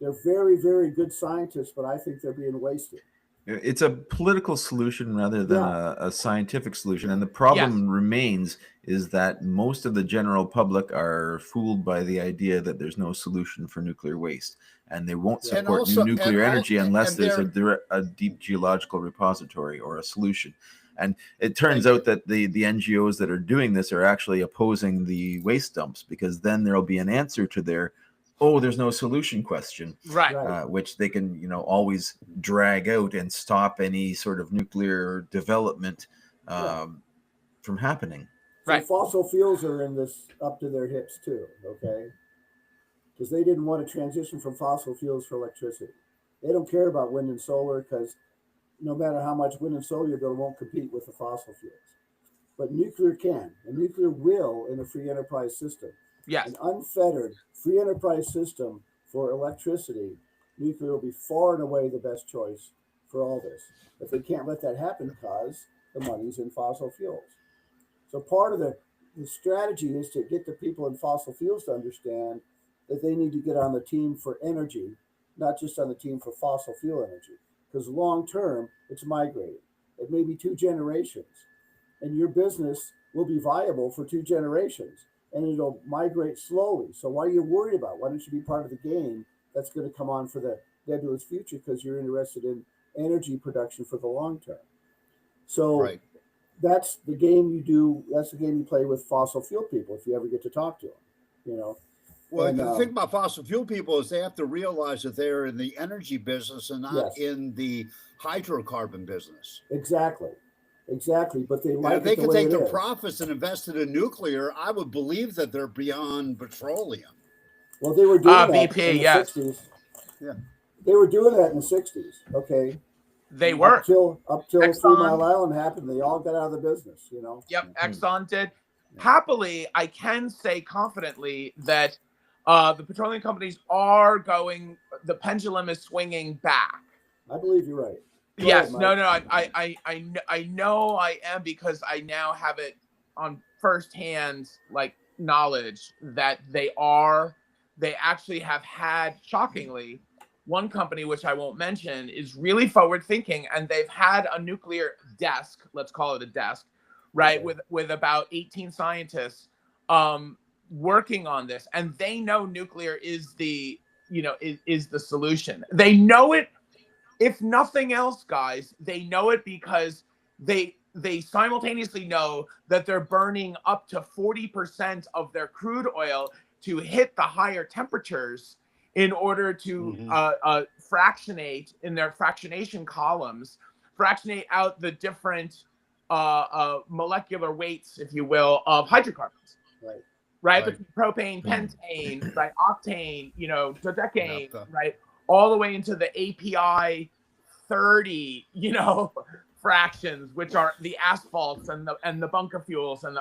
They're very, very good scientists, but I think they're being wasted. It's a political solution rather than a scientific solution. And the problem remains is that most of the general public are fooled by the idea that there's no solution for nuclear waste. And they won't support new nuclear energy unless there's a deep geological repository or a solution. And it turns out that the NGOs that are doing this are actually opposing the waste dumps, because then there'll be an answer to their, there's no solution question, Right. which they can, always drag out and stop any sort of nuclear development from happening. So Right. Fossil fuels are in this up to their hips too, okay? Because they didn't want to transition from fossil fuels for electricity. They don't care about wind and solar because no matter how much wind and solar you build, it won't compete with the fossil fuels. But nuclear can, and nuclear will in a free enterprise system. Yes. An unfettered free enterprise system for electricity, nuclear will be far and away the best choice for all this. But they can't let that happen because the money's in fossil fuels. So part of the strategy is to get the people in fossil fuels to understand that they need to get on the team for energy, not just on the team for fossil fuel energy. Because long term, it's migrating. It may be 2 generations, and your business will be viable for 2 generations, and it'll migrate slowly. So why are you worried about? Why don't you be part of the game that's going to come on for the nebulous future? Because you're interested in energy production for the long term. So that's the game you do. That's the game you play with fossil fuel people if you ever get to talk to them. Well, the thing about fossil fuel people is they have to realize that they're in the energy business and not in the hydrocarbon business. Exactly. But they like if they it the can way take it the is. profits and invest it in nuclear, I would believe that they're beyond petroleum. Well, they were doing that BP, in the yes. 60s. Yeah. They were doing that in the 60s, okay? They were. Up till Exxon. 3 Mile Island happened, they all got out of the business, you know? Yep, Mhm. Exxon did. Yeah. Happily, I can say confidently that the petroleum companies are going. The pendulum is swinging back. I believe you're right. Go Yes, ahead, no, Mike. I know I am, because I now have it on firsthand, like, knowledge that they actually have had, shockingly, one company, which I won't mention, is really forward thinking, and they've had a nuclear desk, let's call it a desk, right, Okay. with about 18 scientists working on this, and they know nuclear is the, is the solution. They know it. If nothing else, guys, they know it because they simultaneously know that they're burning up to 40% of their crude oil to hit the higher temperatures in order to fractionate in their fractionation columns, fractionate out the different molecular weights, if you will, of hydrocarbons. Right. Right? Right. Between propane, pentane, right, octane, dodecane, Naphtha. right, all the way into the API 30, fractions, which are the asphalts and the bunker fuels and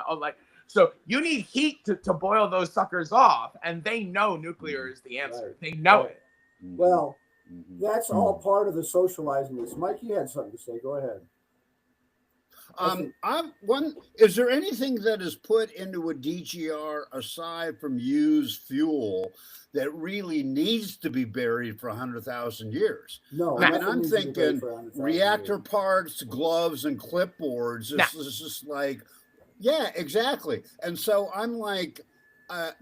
so you need heat to boil those suckers off, and they know nuclear is the answer. Right. They know Right. it. Well, Mhm. that's all part of the socializing this. Mike, you had something to say. Go ahead. Is there anything that is put into a DGR aside from used fuel that really needs to be buried for 100,000 years? No, I mean, nothing I'm needs to be paid thinking for 100,000 reactor years. parts, gloves, and clipboards. This is just like, yeah, exactly. And so I'm like, I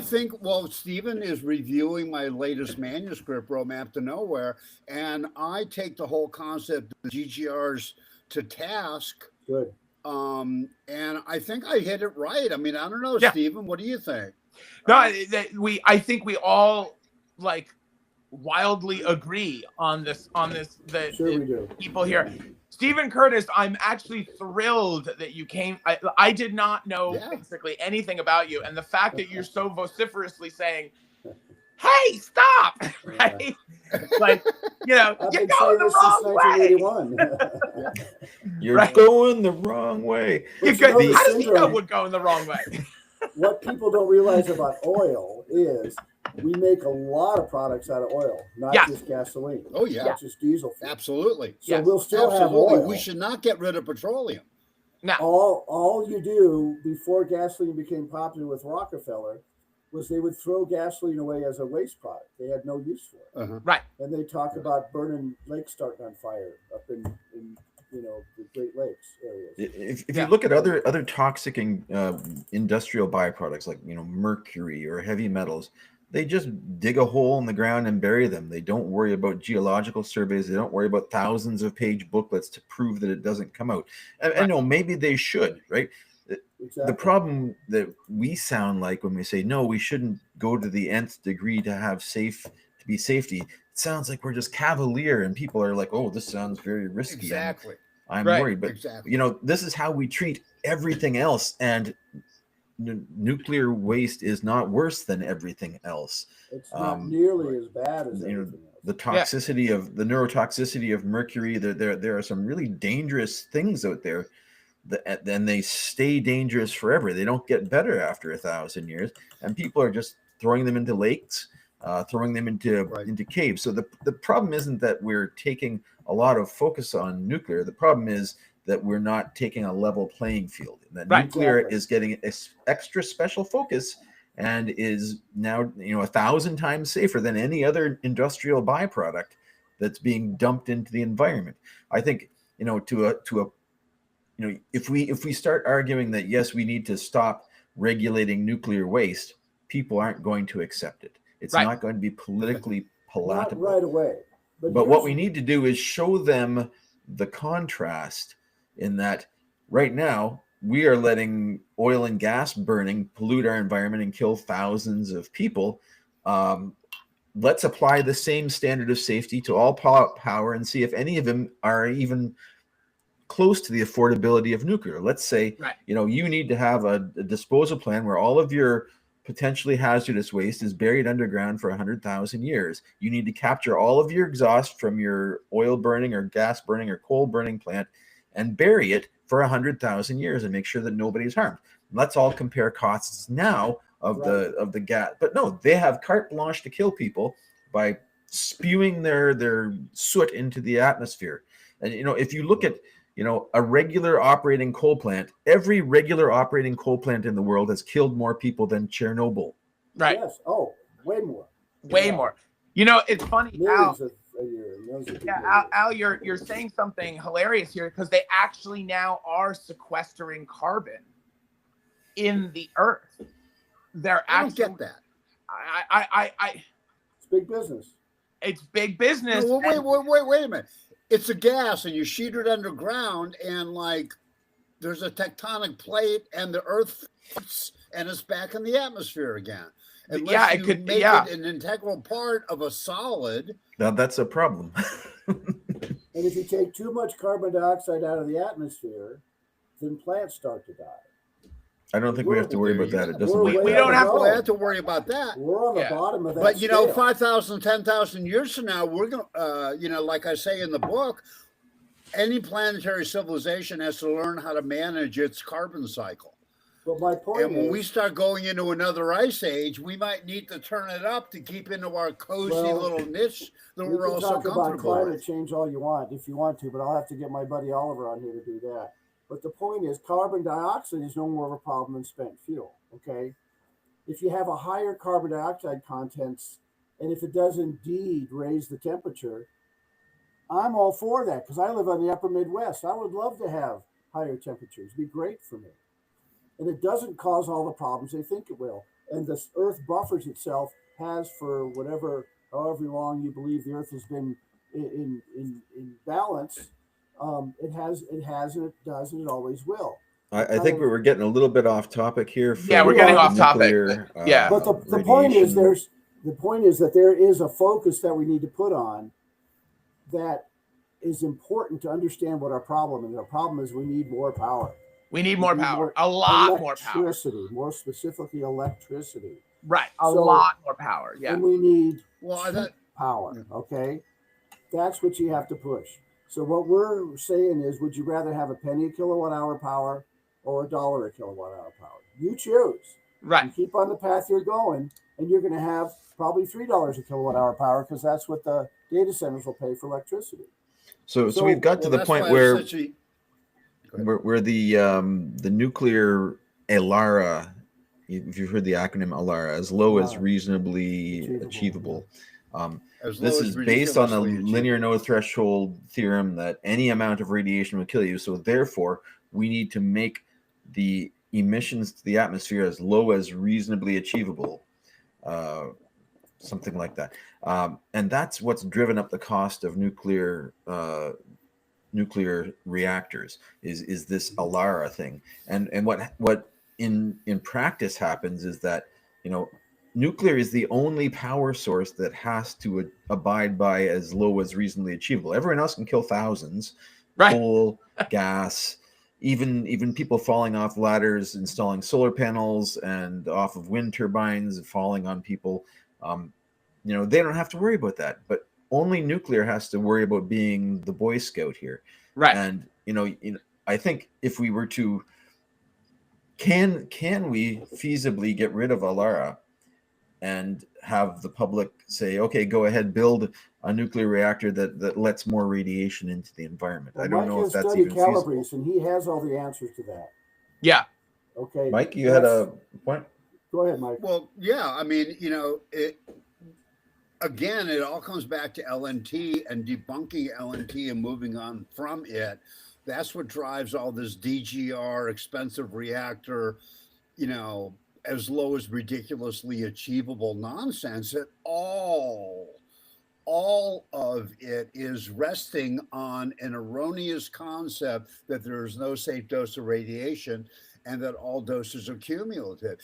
think, Stephen is reviewing my latest manuscript, Roadmap to Nowhere, and I take the whole concept of GGRs to task. Good. And I think I hit it right. I mean, I don't know, Yeah. Stephen, what do you think? No, I think we all wildly agree on this. Sure we do. People here. Stephen Curtis, I'm actually thrilled that you came. I did not know basically anything about you, and the fact that you're so vociferously saying, "Hey, stop!" Right? I've you're been going saying the this wrong since way. 1981. You're Right. going the wrong way. You're But you good. know the How does he know syndrome- we're going the wrong way? What people don't realize about oil is we make a lot of products out of oil, not Yes. just gasoline. Oh, yeah. Not just diesel fuel. Absolutely. So Yes. we'll still Absolutely. have oil. We should not get rid of petroleum. Now, All you do before gasoline became popular with Rockefeller was they would throw gasoline away as a waste product. They had no use for it. Uh-huh. right. And they talk about burning lakes starting on fire up in the Great Lakes areas. If Yeah. you look at other toxic industrial byproducts like mercury or heavy metals, they just dig a hole in the ground and bury them. They don't worry about geological surveys. They don't worry about thousands of page booklets to prove that it doesn't come out. And no, maybe they should, right? Exactly. The problem that we sound like when we say no, we shouldn't go to the nth degree to be safety. It sounds like we're just cavalier, and people are like, "Oh, this sounds very risky." Exactly. I'm Right. worried, but Exactly. this is how we treat everything else, and nuclear waste is not worse than everything else. It's not nearly as bad as you know, everything else. The toxicity of the neurotoxicity of mercury. There are some really dangerous things out there, and they stay dangerous forever. They don't get better after 1,000 years, and people are just throwing them into lakes, throwing them into caves. So the problem isn't that we're taking a lot of focus on nuclear. The problem is that we're not taking a level playing field. And that nuclear is getting extra special focus and is now 1,000 times safer than any other industrial byproduct that's being dumped into the environment. I think if we start arguing that yes, we need to stop regulating nuclear waste, people aren't going to accept it. It's not going to be politically palatable. Not right away. But what we need to do is show them the contrast in that right now we are letting oil and gas burning pollute our environment and kill thousands of people. Let's apply the same standard of safety to all power and see if any of them are even close to the affordability of nuclear. Let's say, you need to have a disposal plan where all of your potentially hazardous waste is buried underground for 100,000 years. You need to capture all of your exhaust from your oil burning or gas burning or coal burning plant and bury it for 100,000 years and make sure that nobody's harmed. Let's all compare costs now of the gas. But no, they have carte blanche to kill people by spewing their soot into the atmosphere. And if you look at a regular operating coal plant, every regular operating coal plant in the world has killed more people than Chernobyl. Right. Yes. Oh, way more. Way more. It's funny, Al. Millions a year. Millions of people Yeah, a year. Al, you're saying something hilarious here because they actually now are sequestering carbon in the earth. They're I actually don't get that. It's big business. It's big business. No, wait a minute. It's a gas, and you shoot it underground, and like there's a tectonic plate, and the Earth fits, and it's back in the atmosphere again. Unless Yeah, you make it an integral part of a solid. Now that's a problem. And if you take too much carbon dioxide out of the atmosphere, then plants start to die. I don't think we have to worry about that. It doesn't. We We don't have to worry about that. We're on the Yeah. bottom of that. But scale. 5,000, 10,000 years from now, we're going to, like I say in the book, any planetary civilization has to learn how to manage its carbon cycle. But my point And when is, we start going into another ice age, we might need to turn it up to keep into our cozy little niche that we we're can all so talk about comfortable climate with. change all you want, if you want to, but I'll have to get my buddy Oliver on here to do that. But the point is, carbon dioxide is no more of a problem than spent fuel. Okay, if you have a higher carbon dioxide contents, and if it does indeed raise the temperature, I'm all for that because I live on the upper Midwest. I would love to have higher temperatures. It'd be great for me. And it doesn't cause all the problems they think it will. And the Earth buffers itself, has for however long you believe the Earth has been in balance. It has, and it does, and it always will. I think we were getting a little bit off topic here. Yeah, we're getting off topic. Yeah. But the point is, that there is a focus that we need to put on that is important to understand what our problem is. Our problem is we need more power. We need more power. A lot more power. Electricity, more specifically electricity. Right. A So- lot more power. Yeah. And we need Well, I thought, power. Okay, that's what you have to push. So what we're saying is, would you rather have a penny a kilowatt hour power or $1 a kilowatt hour power? You choose. Right. You keep on the path you're going, and you're going to have probably $3 a kilowatt hour power because that's what the data centers will pay for electricity. So we've got to the that's point why where it's such a- where the nuclear ALARA, if you've heard the acronym ALARA, as low as reasonably achievable. as low This as is based on the ridiculously linear achievable. no threshold theorem that any amount of radiation will kill you. So therefore, we need to make the emissions to the atmosphere as low as reasonably achievable, something like that. And that's what's driven up the cost of nuclear reactors is this ALARA thing. And what in practice happens is that nuclear is the only power source that has to abide by as low as reasonably achievable. Everyone else can kill thousands. Right. Coal, gas, even people falling off ladders, installing solar panels and off of wind turbines, falling on people. They don't have to worry about that. But only nuclear has to worry about being the Boy Scout here. Right. And I think if we were to can we feasibly get rid of ALARA and have the public say, okay, go ahead, build a nuclear reactor that lets more radiation into the environment? Well, I don't Mike know if has that's studied even feasible. Calabrese, and he has all the answers to that. Yeah. Mike, you had a point? Go ahead, Mike. Well, yeah, I mean, again, it all comes back to LNT and debunking LNT and moving on from it. That's what drives all this DGR, expensive reactor, as low as ridiculously achievable nonsense. That all of it is resting on an erroneous concept that there is no safe dose of radiation and that all doses are cumulative.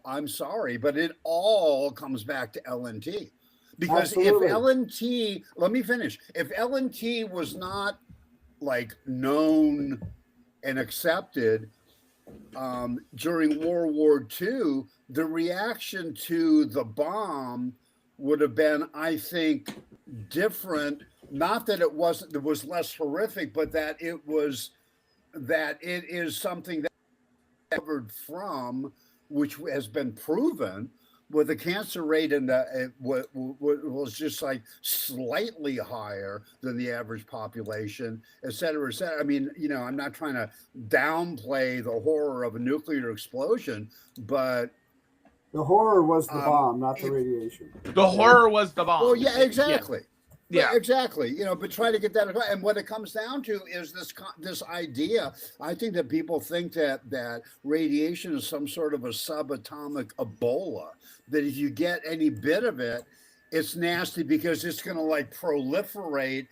I'm sorry, but it all comes back to LNT. Because Absolutely. if LNT, let me finish. If LNT was not like known and accepted, during World War II, the reaction to the bomb would have been, I think, different. Not that it was less horrific, but that it is something that recovered from, which has been proven, with the cancer rate in was just like slightly higher than the average population, et cetera, et cetera. I mean, I'm not trying to downplay the horror of a nuclear explosion, but the horror was the bomb, not the radiation. The horror was the bomb. well, yeah, exactly. Yeah. Well, exactly. But try to get that. And what it comes down to is this idea. I think that people think that radiation is some sort of a subatomic Ebola. That if you get any bit of it, it's nasty because it's going to like proliferate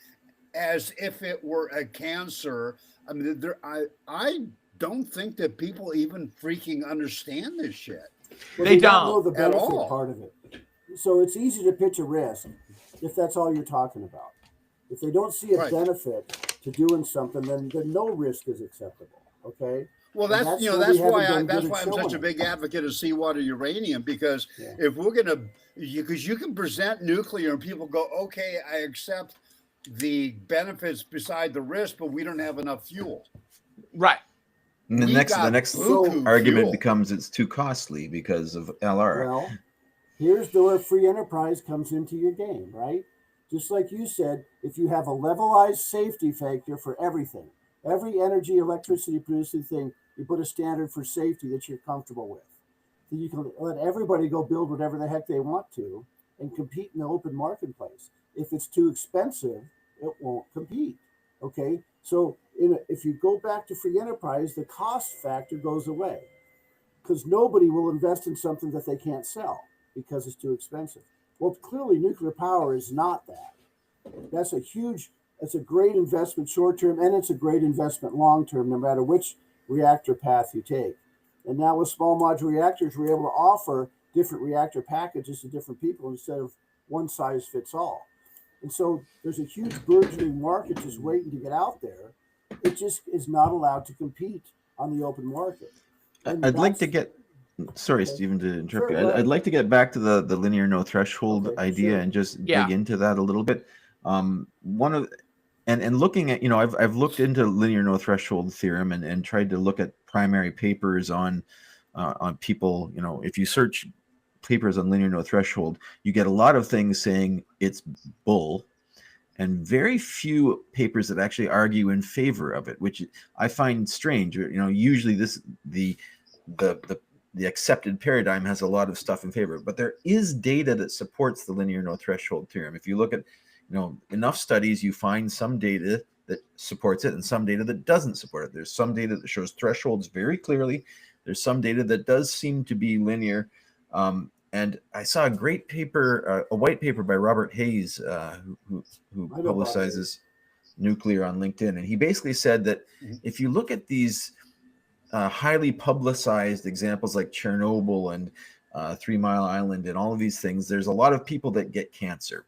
as if it were a cancer. I mean, I don't think that people even freaking understand this shit. Well, They don't don't know the at benefit all. part of it. So it's easy to pitch a risk if that's all you're talking about. If they don't see a Right. benefit to doing something, then no risk is acceptable. Okay. Well, And that's what that's we haven't why done that's good why at I'm such showing a it. big advocate of seawater uranium, because Yeah. if we're gonna, because you can present nuclear and people go, okay, I accept the benefits beside the risk, but we don't have enough fuel. Right. And the We next got buku argument fuel. becomes it's too costly because of LR. Well, here's where free enterprise comes into your game, right? Just like you said, if you have a levelized safety factor for everything, every energy, electricity producing thing, you put a standard for safety that you're comfortable with. Then you can let everybody go build whatever the heck they want to and compete in the open marketplace. If it's too expensive, it won't compete. Okay, so if you go back to free enterprise, the cost factor goes away because nobody will invest in something that they can't sell because it's too expensive. Well, clearly nuclear power is not that. That's it's a great investment short term, and it's a great investment long term, no matter which reactor path you take. And now with small modular reactors, we're able to offer different reactor packages to different people instead of one size fits all. And so there's a huge burgeoning market just waiting to get out there. It just is not allowed to compete on the open market. And I'd like to that's- get, sorry, Okay. Stephen, to interrupt Sure, you. go I'd ahead. like to get back to the linear no threshold Okay, idea sure. and just Yeah. dig into that a little bit. One of and looking at, I've looked into linear no threshold theorem and tried to look at primary papers on people. If you search papers on linear no threshold, you get a lot of things saying it's bull, and very few papers that actually argue in favor of it, which I find strange. Usually the accepted paradigm has a lot of stuff in favor, but there is data that supports the linear no threshold theorem. If you look at enough studies, you find some data that supports it and some data that doesn't support it. There's some data that shows thresholds very clearly. There's some data that does seem to be linear. And I saw a great paper, a white paper by Robert Hayes, who I know Bob publicizes nuclear on LinkedIn. And he basically said that if you look at these highly publicized examples like Chernobyl and 3 Mile Island and all of these things, there's a lot of people that get cancer.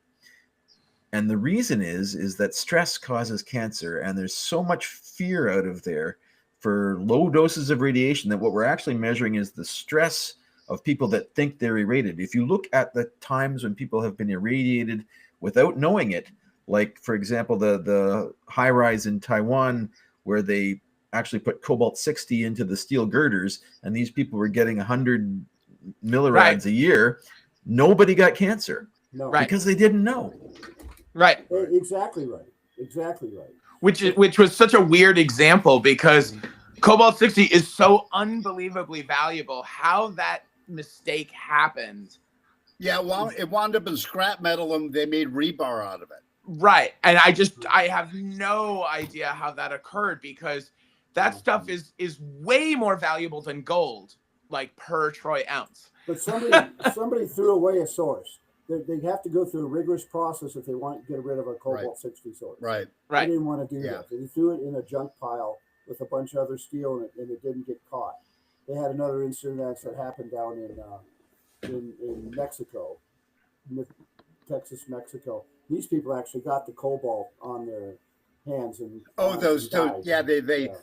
And the reason is that stress causes cancer, and there's so much fear out of there for low doses of radiation that what we're actually measuring is the stress of people that think they're irradiated. If you look at the times when people have been irradiated without knowing it, like, for example, the high rise in Taiwan, where they actually put cobalt-60 into the steel girders, and these people were getting 100 millirads Right. a year, nobody got cancer No. Right. because they didn't know. Right. Exactly right. Exactly right. Which was such a weird example because cobalt-60 is so unbelievably valuable. How that mistake happened. Yeah, well, it wound up in scrap metal, and they made rebar out of it. Right. And I have no idea how that occurred because that stuff is way more valuable than gold, like per troy ounce. But somebody threw away a source. They have to go through a rigorous process if they want to get rid of a cobalt-60 source. Right. They Right. didn't want to do Yeah. that. They threw it in a junk pile with a bunch of other steel in it, and it didn't get caught. They had another incident that happened down in Mexico, Texas, Mexico. These people actually got the cobalt on their hands and Oh, those died. yeah, they Yeah.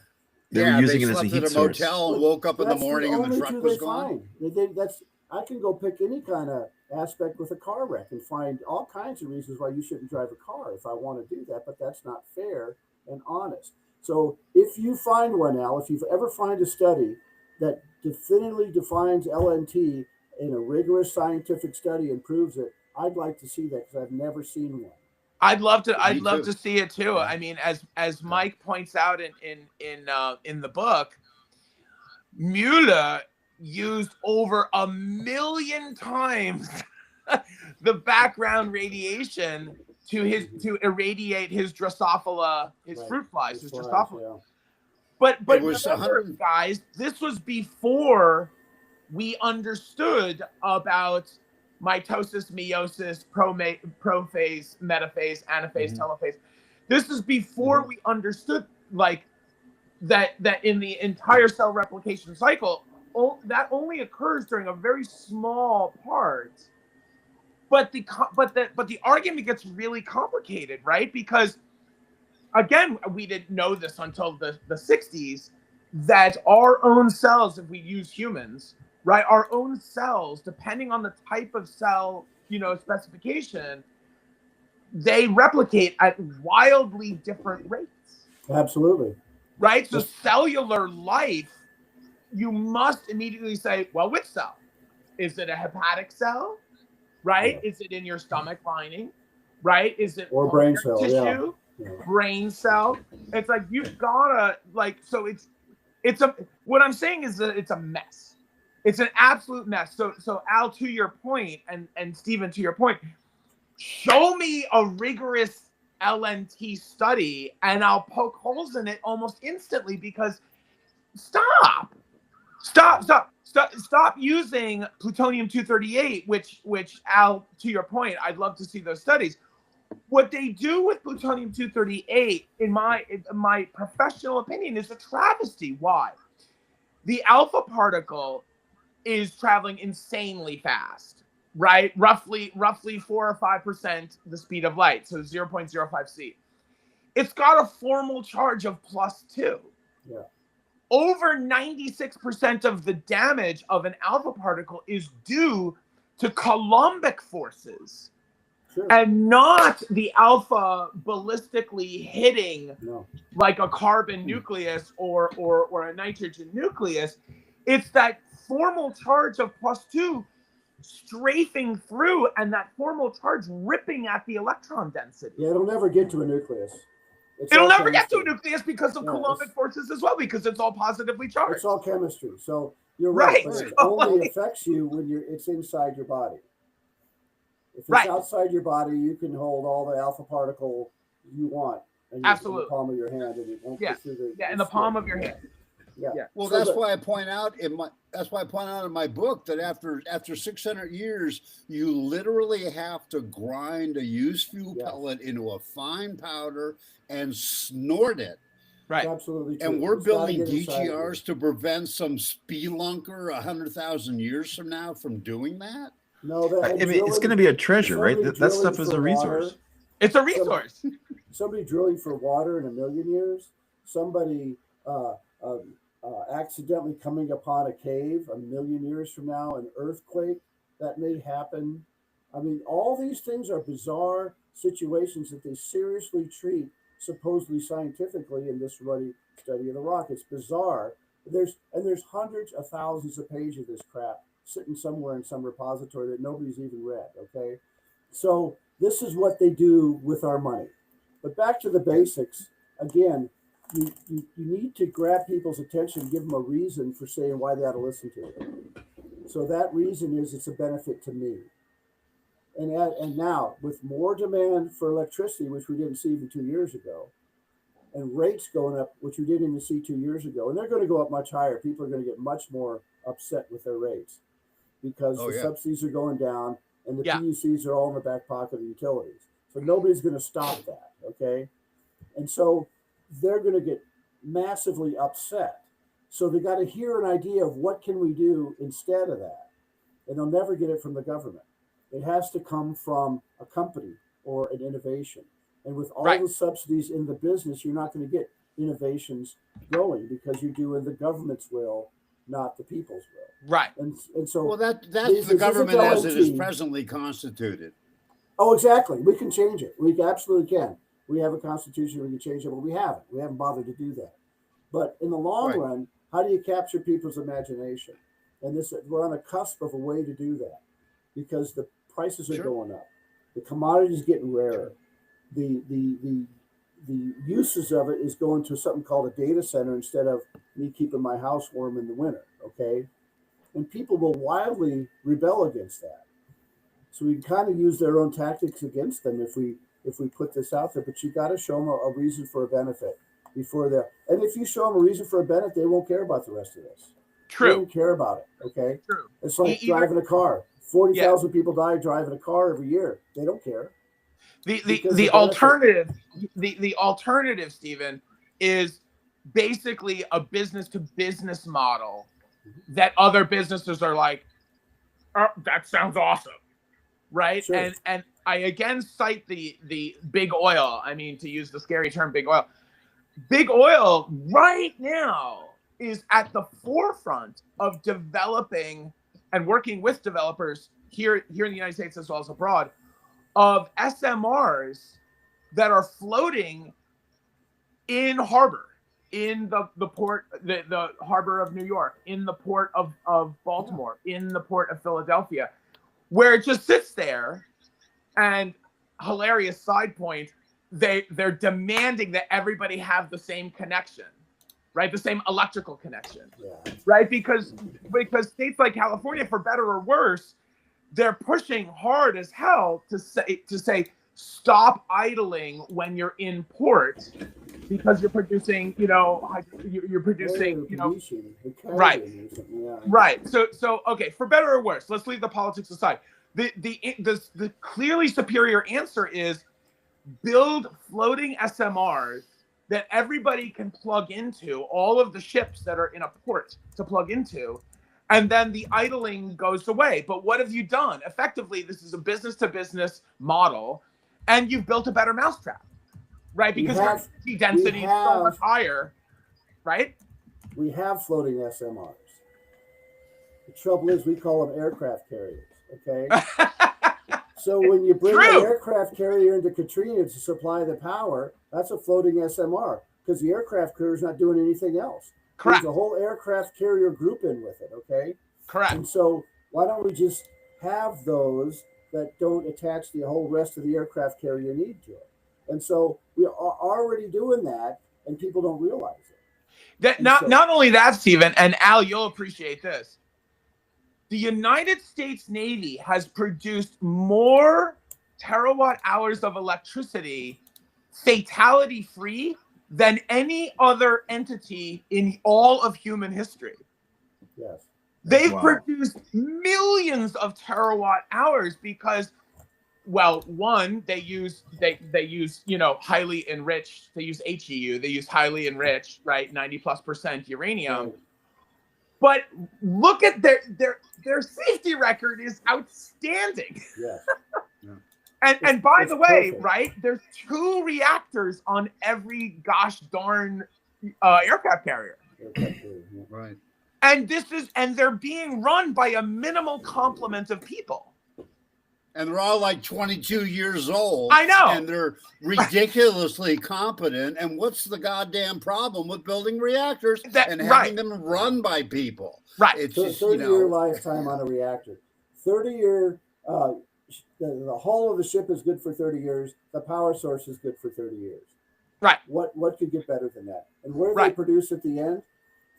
They yeah, were using they it as a slept at heat a source. motel and woke up in the That's morning and the only truck two was they gone. find. That's I can go pick any kind of aspect with a car wreck and find all kinds of reasons why you shouldn't drive a car if I want to do that, but that's not fair and honest. So if you find one, Al, if you've ever find a study that definitively defines LNT in a rigorous scientific study and proves it, I'd like to see that because I've never seen one. I'd love to. Me I'd love too. to see it too. Yeah. I mean, as Mike points out in the book, Mueller used over 1,000,000 times the background radiation to irradiate his Drosophila, his Right. fruit flies, These his flies, Drosophila. yeah. But It was remember, 100 guys, this was before we understood about mitosis, meiosis, prophase, metaphase, anaphase, Mhm. telophase. This is before we understood like that in the entire cell replication cycle, that only occurs during a very small part. But the argument gets really complicated, right? Because again, we didn't know this until the 60s, that our own cells, if we use humans, right, our own cells, depending on the type of cell, specification, they replicate at wildly different rates, Absolutely. right? So cellular life, you must immediately say, well, which cell? Is it a hepatic cell, right? Yeah. Is it in your stomach lining, right? Is it Or brain your cell, yeah. tissue? Yeah. Brain cell. It's like you've gotta so it's what I'm saying is that it's a mess. It's an absolute mess. So Al, to your point, and Stephen, to your point, show me a rigorous LNT study and I'll poke holes in it almost instantly because stop using plutonium-238, which Al, to your point, I'd love to see those studies. What they do with plutonium-238, in my professional opinion, is a travesty. Why? The alpha particle is traveling insanely fast, right? Roughly 4 or 5% the speed of light, so 0.05 c. It's got a formal charge of +2. Yeah. Over 96% of the damage of an alpha particle is due to Coulombic forces. Sure. And not the alpha ballistically hitting like a carbon nucleus or a nitrogen nucleus. It's that formal charge of +2 strafing through and that formal charge ripping at the electron density. Yeah, it'll never get to a nucleus. It'll never get to a nucleus because of Yeah, Coulombic forces as well, because it's all positively charged. It's all chemistry. So you're right, but it So, only affects you when it's inside your body. If it's outside your body, you can hold all the alpha particle you want in the palm of your hand, and it won't get through the in the palm of your hand. Yeah. Well, so that's why I point out in my book that after 600 years, you literally have to grind a used fuel pellet into a fine powder and snort it. Right. Absolutely true. And we're building DGRs to prevent some spelunker 100,000 years from now from doing that. No, I mean, it's going to be a treasure, right? That stuff is a resource. It's a resource. Somebody drilling for water in 1,000,000 years. Somebody accidentally coming upon a cave 1,000,000 years from now, an earthquake that may happen. I mean, all these things are bizarre situations that they seriously treat, supposedly scientifically, in this study of the rock. It's bizarre. There's hundreds of thousands of pages of this crap sitting somewhere in some repository that nobody's even read. Okay, so this is what they do with our money. But back to the basics again. You need to grab people's attention, give them a reason for saying why they ought to listen to it. So that reason is it's a benefit to me. And now with more demand for electricity, which we didn't see even 2 years ago, and rates going up, which we didn't even see 2 years ago, and they're going to go up much higher. People are going to get much more upset with their rates because the subsidies are going down and the PUCs are all in the back pocket of the utilities. So nobody's going to stop that, okay? And so they're going to get massively upset. So they got to hear an idea of what can we do instead of that. And they'll never get it from the government. It has to come from a company or an innovation. And with all the subsidies in the business, you're not going to get. innovations going, because you're doing the government's will, not the people's will. Right. And so, Well, that's this the isn't government as it is LNT. presently constituted. oh, exactly. We can change it. We absolutely can. We have a constitution. We can change it, but we haven't. We haven't bothered to do that. But in the long Right. run, how do you capture people's imagination? And we're on the cusp of a way to do that, because the prices are Sure. going up, the commodities getting rarer, the uses of it is going to something called a data center instead of me keeping my house warm in the winter. Okay, and people will wildly rebel against that. So we can kind of use their own tactics against them if we put this out there. But you got to show them a reason for a benefit before they're. And if you show them a reason for a benefit, they won't care about the rest of this. They True. don't care about it. Okay, True. it's like Either- driving a car. 40,000 people die driving a car every year. They don't care. The Because the the alternative the alternative, Stephen, is basically a business to business model that other businesses are like, oh, that sounds awesome, right? Sure. And I again cite the big oil. I mean, to use the scary term, big oil. Big oil right now is at the forefront of developing and working with developers here in the United States as well as abroad of SMRs that are floating in harbor, in the port, the harbor of New York, in the port of Baltimore, in the port of Philadelphia, where it just sits there. And hilarious side point, they're demanding that everybody have the same connection, right? The same electrical connection, Yeah. right? Because states like California, for better or worse, they're pushing hard as hell to say stop idling when you're in port, because you're producing, you're producing, right. Yeah. Right. So okay, for better or worse, let's leave the politics aside. The clearly superior answer is build floating SMRs that everybody can plug into, all of the ships that are in a port to plug into, and then the idling goes away. But what have you done? Effectively, this is a business to business model, and you've built a better mousetrap, right? Because your energy density is so much higher, right? We have floating SMRs. The trouble is we call them aircraft carriers, okay? So when you bring an aircraft carrier into Katrina to supply the power, that's a floating SMR, because the aircraft carrier is not doing anything else. Correct. There's a whole aircraft carrier group in with it, okay? Correct. And so why don't we just have those that don't attach the whole rest of the aircraft carrier need to it? And so we are already doing that, and people don't realize it. Not only that, Stephen, and Al, you'll appreciate this. The United States Navy has produced more terawatt hours of electricity fatality-free than any other entity in all of human history. Yes. They've Wow. produced millions of terawatt hours because, well, one, they use highly enriched, they use HEU, they use highly enriched, right, 90+% uranium. Right. But look at their safety record is outstanding. Yes. And by it's the way, perfect. right, there's 2 reactors on every gosh darn aircraft carrier. Aircraft carrier, yeah. Right. And they're being run by a minimal complement of people. And they're all like 22 years old. I know. And they're ridiculously competent. And what's the goddamn problem with building reactors and having them run by people? Right. It's So just, 30-year lifetime on a reactor. 30-year, the hull of the ship is good for 30 years. The power source is good for 30 years. Right. What could get better than that? And what do they Right. produce at the end?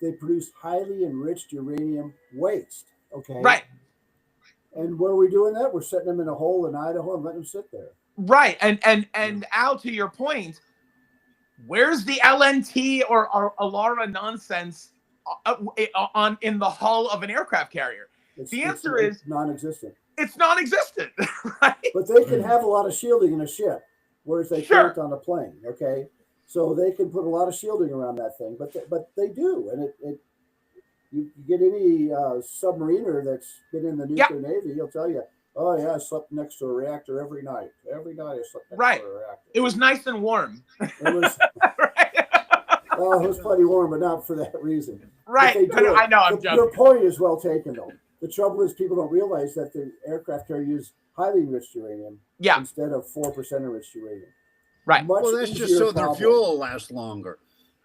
They produce highly enriched uranium waste. Okay. Right. And where are we doing that? We're setting them in a hole in Idaho and letting them sit there. Right. And Al, to your point, where's the LNT or Alara nonsense in the hull of an aircraft carrier? The answer is non-existent. It's non-existent, right? But they can have a lot of shielding in a ship, whereas they can't on a plane. Okay, so they can put a lot of shielding around that thing, but they do, and you get any submariner that's been in the nuclear Navy, he'll tell you, oh yeah, I slept next to a reactor every night. Every night I slept next to a reactor. It was nice and warm. It was Right. Well, it was plenty warm, but not for that reason. But Right. they do it. I know. I'm Your joking. point is well taken, though. The trouble is people don't realize that the aircraft carrier use highly enriched uranium Yeah. instead of 4% enriched uranium. Right. Much Well, that's just easier so their problem. fuel will last longer.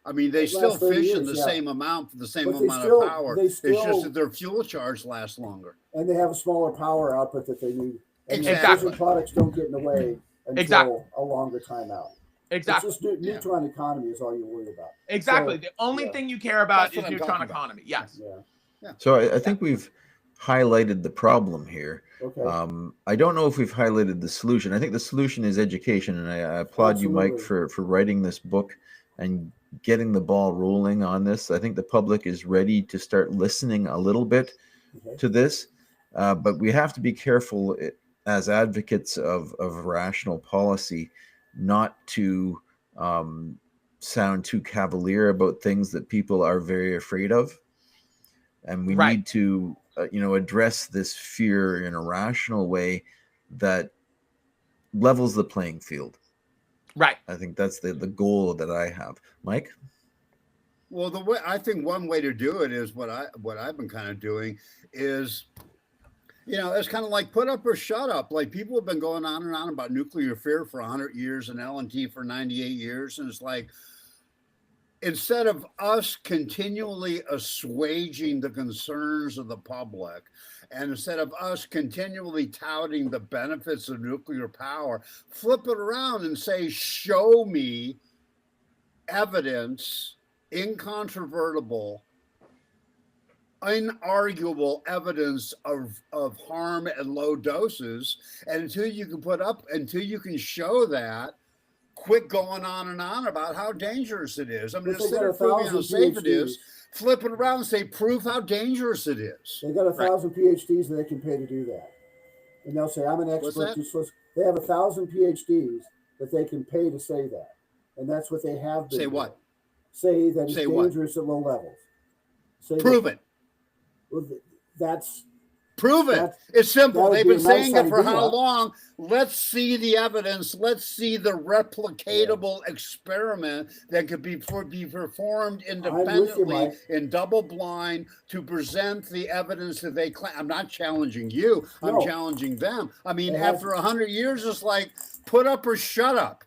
I mean, they It still lasts 30 fish in years, the yeah. same amount for the same But they amount still- of power. they It's still- just that their fuel charge lasts longer. And they have a smaller power output that they need. And the Exactly. fission products don't get in the way until Exactly. a longer time out. Exactly. It's just neutron economy is all you worry about. Exactly. So, The only yeah. thing you care about That's is what I'm neutron talking about. economy. Yes. Yeah. So I think we've highlighted the problem here. Okay. I don't know if we've highlighted the solution. I think the solution is education, and I applaud you, Mike, Absolutely. for writing this book and getting the ball rolling on this. I think the public is ready to start listening a little bit Okay. to this, but we have to be careful as advocates of rational policy not to sound too cavalier about things that people are very afraid of. And we Right. need to address this fear in a rational way that levels the playing field. Right. I think that's the goal that I have. Mike? Well, the way I think one way to do it is what I've been kind of doing is, it's kind of like put up or shut up. Like people have been going on and on about nuclear fear for 100 years and LNT for 98 years, and it's like, instead of us continually assuaging the concerns of the public, and instead of us continually touting the benefits of nuclear power, flip it around and say, show me evidence, incontrovertible, unarguable evidence of harm at low doses. And until you can show that, quit going on and on about how dangerous it is. I mean, But they instead got of proving how 1,000 safe it is, PhDs. flip it around and say, prove how dangerous it is. They got 1,000 PhDs that they can pay to do that. And they'll say, I'm an What's expert. that? They have 1,000 PhDs that they can pay to say that. And that's what they have been Say doing. what? Say that it's Say what? dangerous at low levels. Say Prove that, it. Well, that's Prove it. That- It's simple. that would They've be been a nice saying it for idea. how long? Let's see the evidence. Let's see the replicatable experiment that could be performed independently Mike. in double blind to present the evidence that they claim. I'm not challenging you. I'm No. challenging them. I mean, They have- after 100 years, it's like put up or shut up.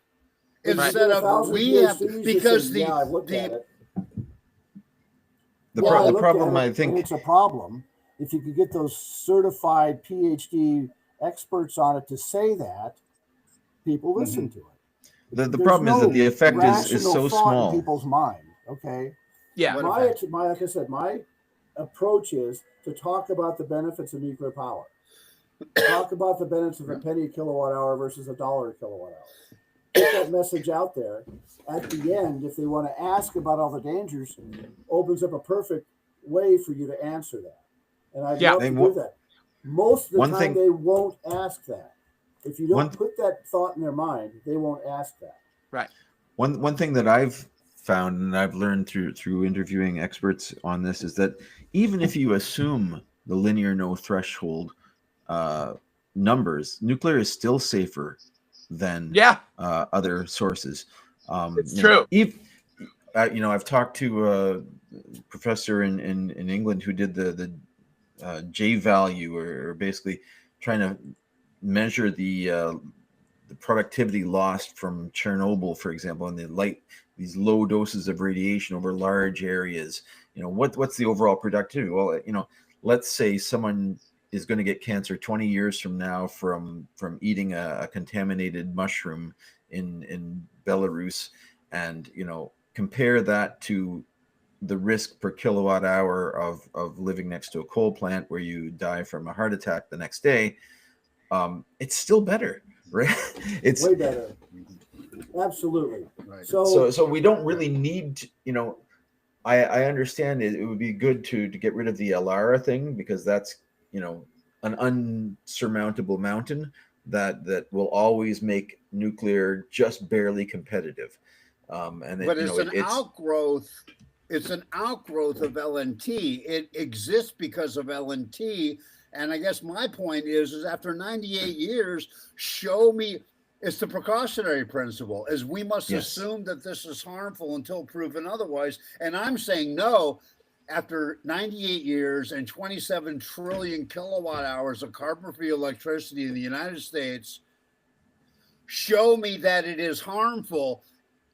If you Instead get of 1,000 we have PhDs, because you say, yeah, I've looked at the it. The, Yeah, pro- I the looked problem, at it, I and think, it's a problem. If you could get those certified PhD experts on it to say that, people listen to it. the There's problem is that no the effect is rational so thought in small. people's mind. Okay, Yeah. What my, effect? like I said, my approach is to talk about the benefits of nuclear power. Talk about the benefits of a penny a kilowatt hour versus $1 a kilowatt hour. Get that message out there. At the end, if they want to ask about all the dangers, opens up a perfect way for you to answer that. And I'd Yeah. love to And do that. Most of the one time, thing- they won't ask that. If you don't One- put that thought in their mind, they won't ask that. One thing that I've found and I've learned through interviewing experts on this is that even if you assume the linear no threshold numbers, nuclear is still safer than Yeah. other sources. It's you know, true. I've talked to a professor in England who did the J value, or basically trying to measure the productivity lost from Chernobyl, for example, and these low doses of radiation over large areas. What's the overall productivity? Well, let's say someone is going to get cancer 20 years from now from eating a contaminated mushroom in Belarus, and compare that to the risk per kilowatt hour of living next to a coal plant where you die from a heart attack the next day. It's still better, right? It's Way better. Absolutely. Right. so we don't really need to, I understand it would be good to get rid of the Elara thing, because that's an unsurmountable mountain that will always make nuclear just barely competitive. And But it's outgrowth. It's an outgrowth of LNT. It exists because of LNT. And I guess my point is after 98 years, show me It's the precautionary principle, is we must Yes. assume that this is harmful until proven otherwise. And I'm saying no, after 98 years and 27 trillion kilowatt hours of carbon-free electricity in the United States, show me that it is harmful.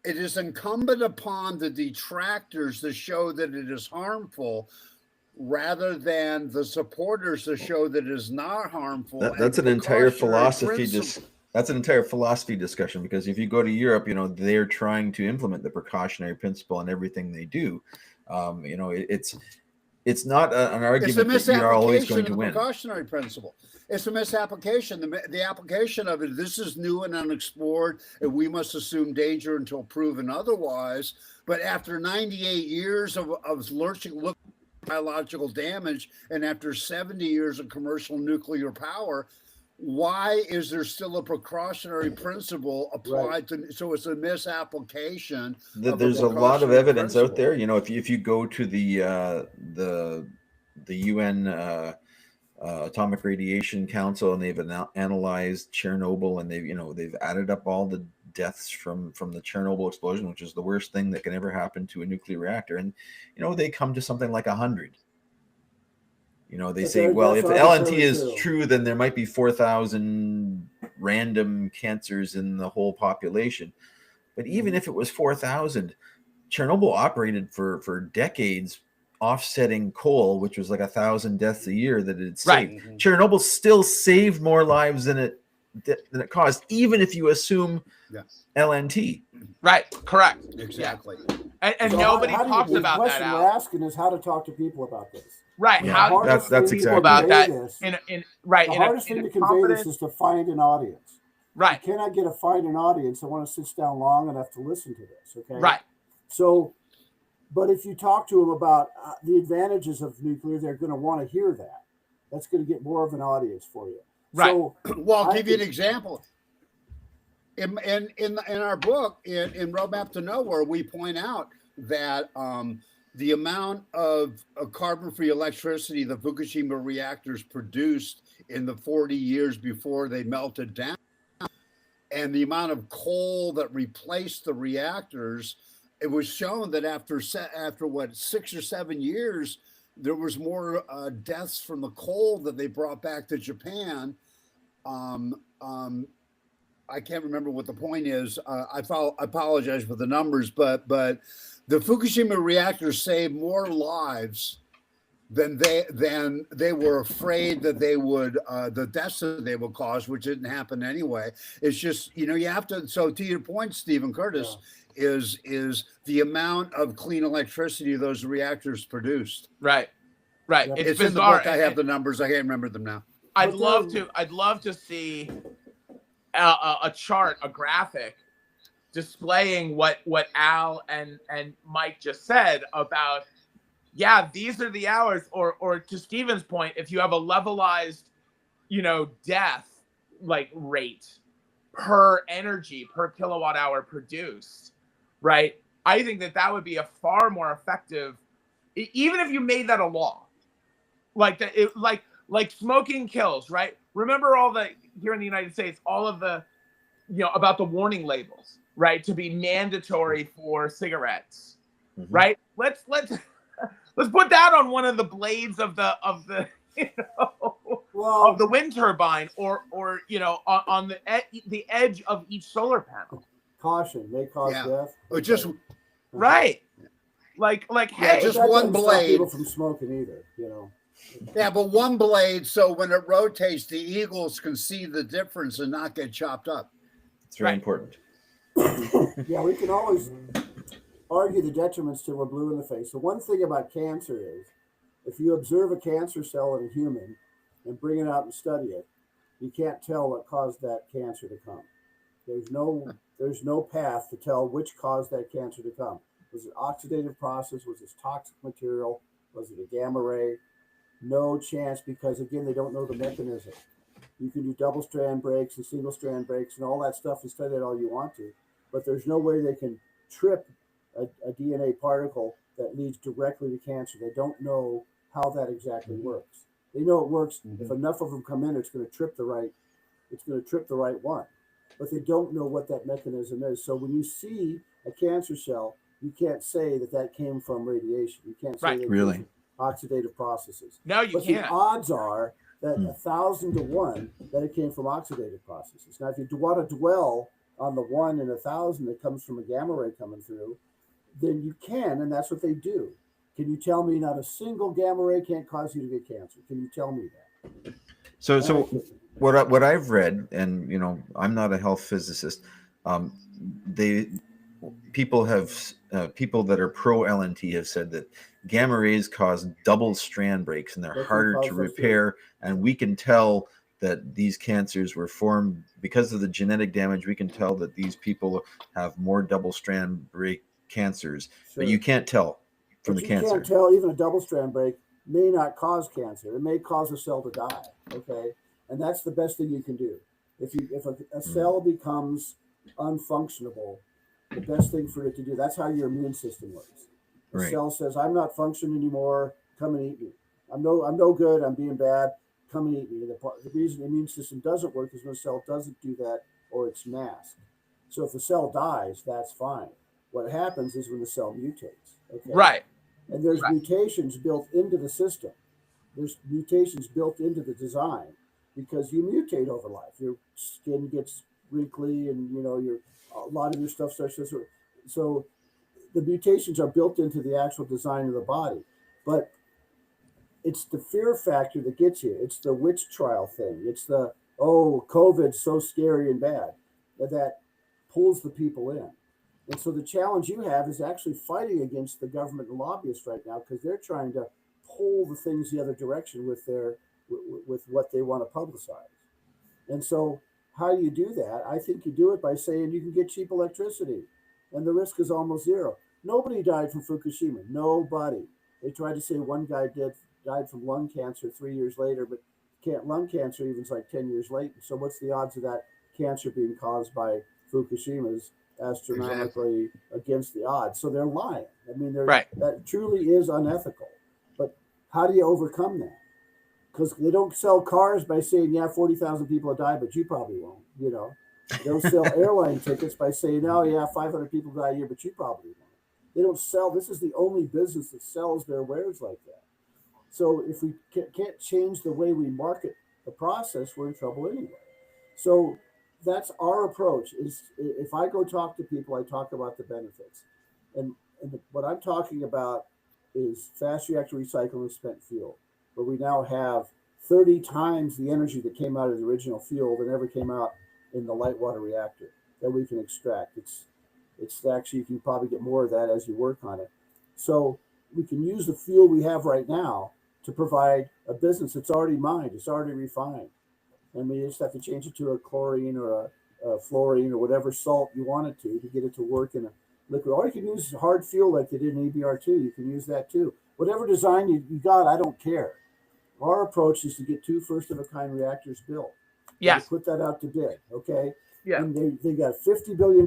It is incumbent upon the detractors to show that it is harmful rather than the supporters to show that it is not harmful. That's an entire philosophy. That's an entire philosophy discussion, because if you go to Europe, they're trying to implement the precautionary principle in everything they do. It's not an argument that you're always going to win. Precautionary principle. It's a misapplication. The application of it. This is new and unexplored, and we must assume danger until proven otherwise. But after 98 years of looking at biological damage, and after 70 years of commercial nuclear power, why is there still a precautionary principle applied to? So it's a misapplication. There's a lot of evidence out there. If you go to the UN Atomic Radiation Council, and they've analyzed Chernobyl, and they've added up all the deaths from the Chernobyl explosion, which is the worst thing that can ever happen to a nuclear reactor, and they come to something like 100. They say, well, if LNT is true, then there might be 4,000 random cancers in the whole population. But even if it was 4,000, Chernobyl operated for decades, offsetting coal, which was like 1,000 deaths a year that it saved. Right. Mm-hmm. Chernobyl still saved more lives than it caused, even if you assume LNT. Right. Correct. Exactly. Yeah. And So nobody talks the about that. question we're asking is how to talk to people about this. Right. Yeah, How do you that's talk to people exactly about that? this. The Hardest thing to convey this is to find an audience. Right. You cannot find an audience that want to sit down long enough to listen to this. Okay. Right. So, but if you talk to them about the advantages of nuclear, they're going to want to hear that. That's going to get more of an audience for you. Right. So, Well, I'll give you an example. In our book, in Roadmap to Nowhere, we point out that the amount of carbon-free electricity the Fukushima reactors produced in the 40 years before they melted down, and the amount of coal that replaced the reactors, it was shown that after 6 or 7 years, there was more deaths from the coal that they brought back to Japan. I can't remember what the point is. I apologize for the numbers, but the Fukushima reactors saved more lives than they were afraid that they would, the deaths that they would cause, which didn't happen anyway. It's just, you have to. So to your point, Stephen Curtis, is the amount of clean electricity those reactors produced. Right. Right. Yeah. It's bizarre. in the book. I have the numbers. I can't remember them now. I'd love to see a chart, a graphic displaying what Al and Mike just said about, these are the hours, or to Stephen's point, if you have a levelized, death rate per kilowatt hour produced, right? I think that would be a far more effective, even if you made that a law, like smoking kills, right? Remember here in the United States, all of the, about the warning labels, right? To be mandatory for cigarettes, right? Let's put that on one of the blades of the of the wind turbine, or on the edge of each solar panel. Caution may cause death. Or just right, hey, just that one doesn't stop blade. people from smoking either. Yeah, but one blade, so when it rotates, the eagles can see the difference and not get chopped up. It's very important. Yeah, we can always argue the detriments till we're blue in the face. The one thing about cancer is, if you observe a cancer cell in a human and bring it out and study it, you can't tell what caused that cancer to come. There's no path to tell which caused that cancer to come. Was it oxidative process? Was it toxic material? Was it a gamma ray? No chance, because again, they don't know the mechanism. You can do double strand breaks and single strand breaks and all that stuff and study it all you want to, but there's no way they can trip a DNA particle that leads directly to cancer. They don't know how that exactly works. They know it works. If enough of them come in, it's going to trip the right one. but they don't know what that mechanism is. So when you see a cancer cell, you can't say that that came from radiation. You can't say Right. that it Really? came from oxidative processes. No, you But the can't. odds are that Hmm. 1,000 to 1 that it came from oxidative processes. Now, if you want to dwell on the 1 in 1,000 that comes from a gamma ray coming through, then you can, and that's what they do. Can you tell me not a single gamma ray can't cause you to get cancer? Can you tell me that? So what I've read, and I'm not a health physicist, they people that are pro LNT have said that gamma rays cause double strand breaks and they're They can harder cause to those too. repair, and we can tell that these cancers were formed because of the genetic damage. We can tell that these people have more double strand break cancers, but Sure. you can't tell from But the you cancer. can't tell even a double strand break may not cause cancer. It may cause a cell to die. Okay, and that's the best thing you can do. If a cell becomes unfunctionable, the best thing for it to do. That's how your immune system works. The Right. cell says, "I'm not functioning anymore. Come and eat me. I'm no good. I'm being bad. Come and eat me." The reason the immune system doesn't work is when a cell doesn't do that or it's masked. So if the cell dies, that's fine. What happens is when the cell mutates. Okay. Right. And there's mutations built into the system. There's mutations built into the design because you mutate over life. Your skin gets wrinkly, and a lot of your stuff starts to. So the mutations are built into the actual design of the body, but it's the fear factor that gets you. It's the witch trial thing. It's the COVID's so scary and bad that pulls the people in. And so the challenge you have is actually fighting against the government and lobbyists right now because they're trying to pull the things the other direction with what they want to publicize. And so how do you do that? I think you do it by saying you can get cheap electricity and the risk is almost zero. Nobody died from Fukushima. Nobody. They tried to say one guy died from lung cancer 3 years later, but lung cancer even's like 10 years late. So what's the odds of that cancer being caused by Fukushima is astronomically against the odds. So they're lying. I mean, that truly is unethical. But how do you overcome that? Because they don't sell cars by saying, 40,000 people have died, but you probably won't. They don't sell airline tickets by saying, 500 people die a year, but you probably won't. They don't sell. This is the only business that sells their wares like that. So if we can't change the way we market the process, we're in trouble anyway. So that's our approach. Is if I go talk to people, I talk about the benefits, and what I'm talking about is fast reactor recycling of spent fuel, where we now have 30 times the energy that came out of the original fuel that ever came out in the light water reactor that we can extract. It's actually, you can probably get more of that as you work on it. So we can use the fuel we have right now to provide a business that's already mined, it's already refined. And we just have to change it to a chlorine or a fluorine or whatever salt you want it to get it to work in a liquid. Or you can use hard fuel like they did in EBR2. You can use that too. Whatever design you got, I don't care. Our approach is to get 2 first-of-a-kind reactors built. Yes. Put that out to bid, okay? Yeah. And they got $50 billion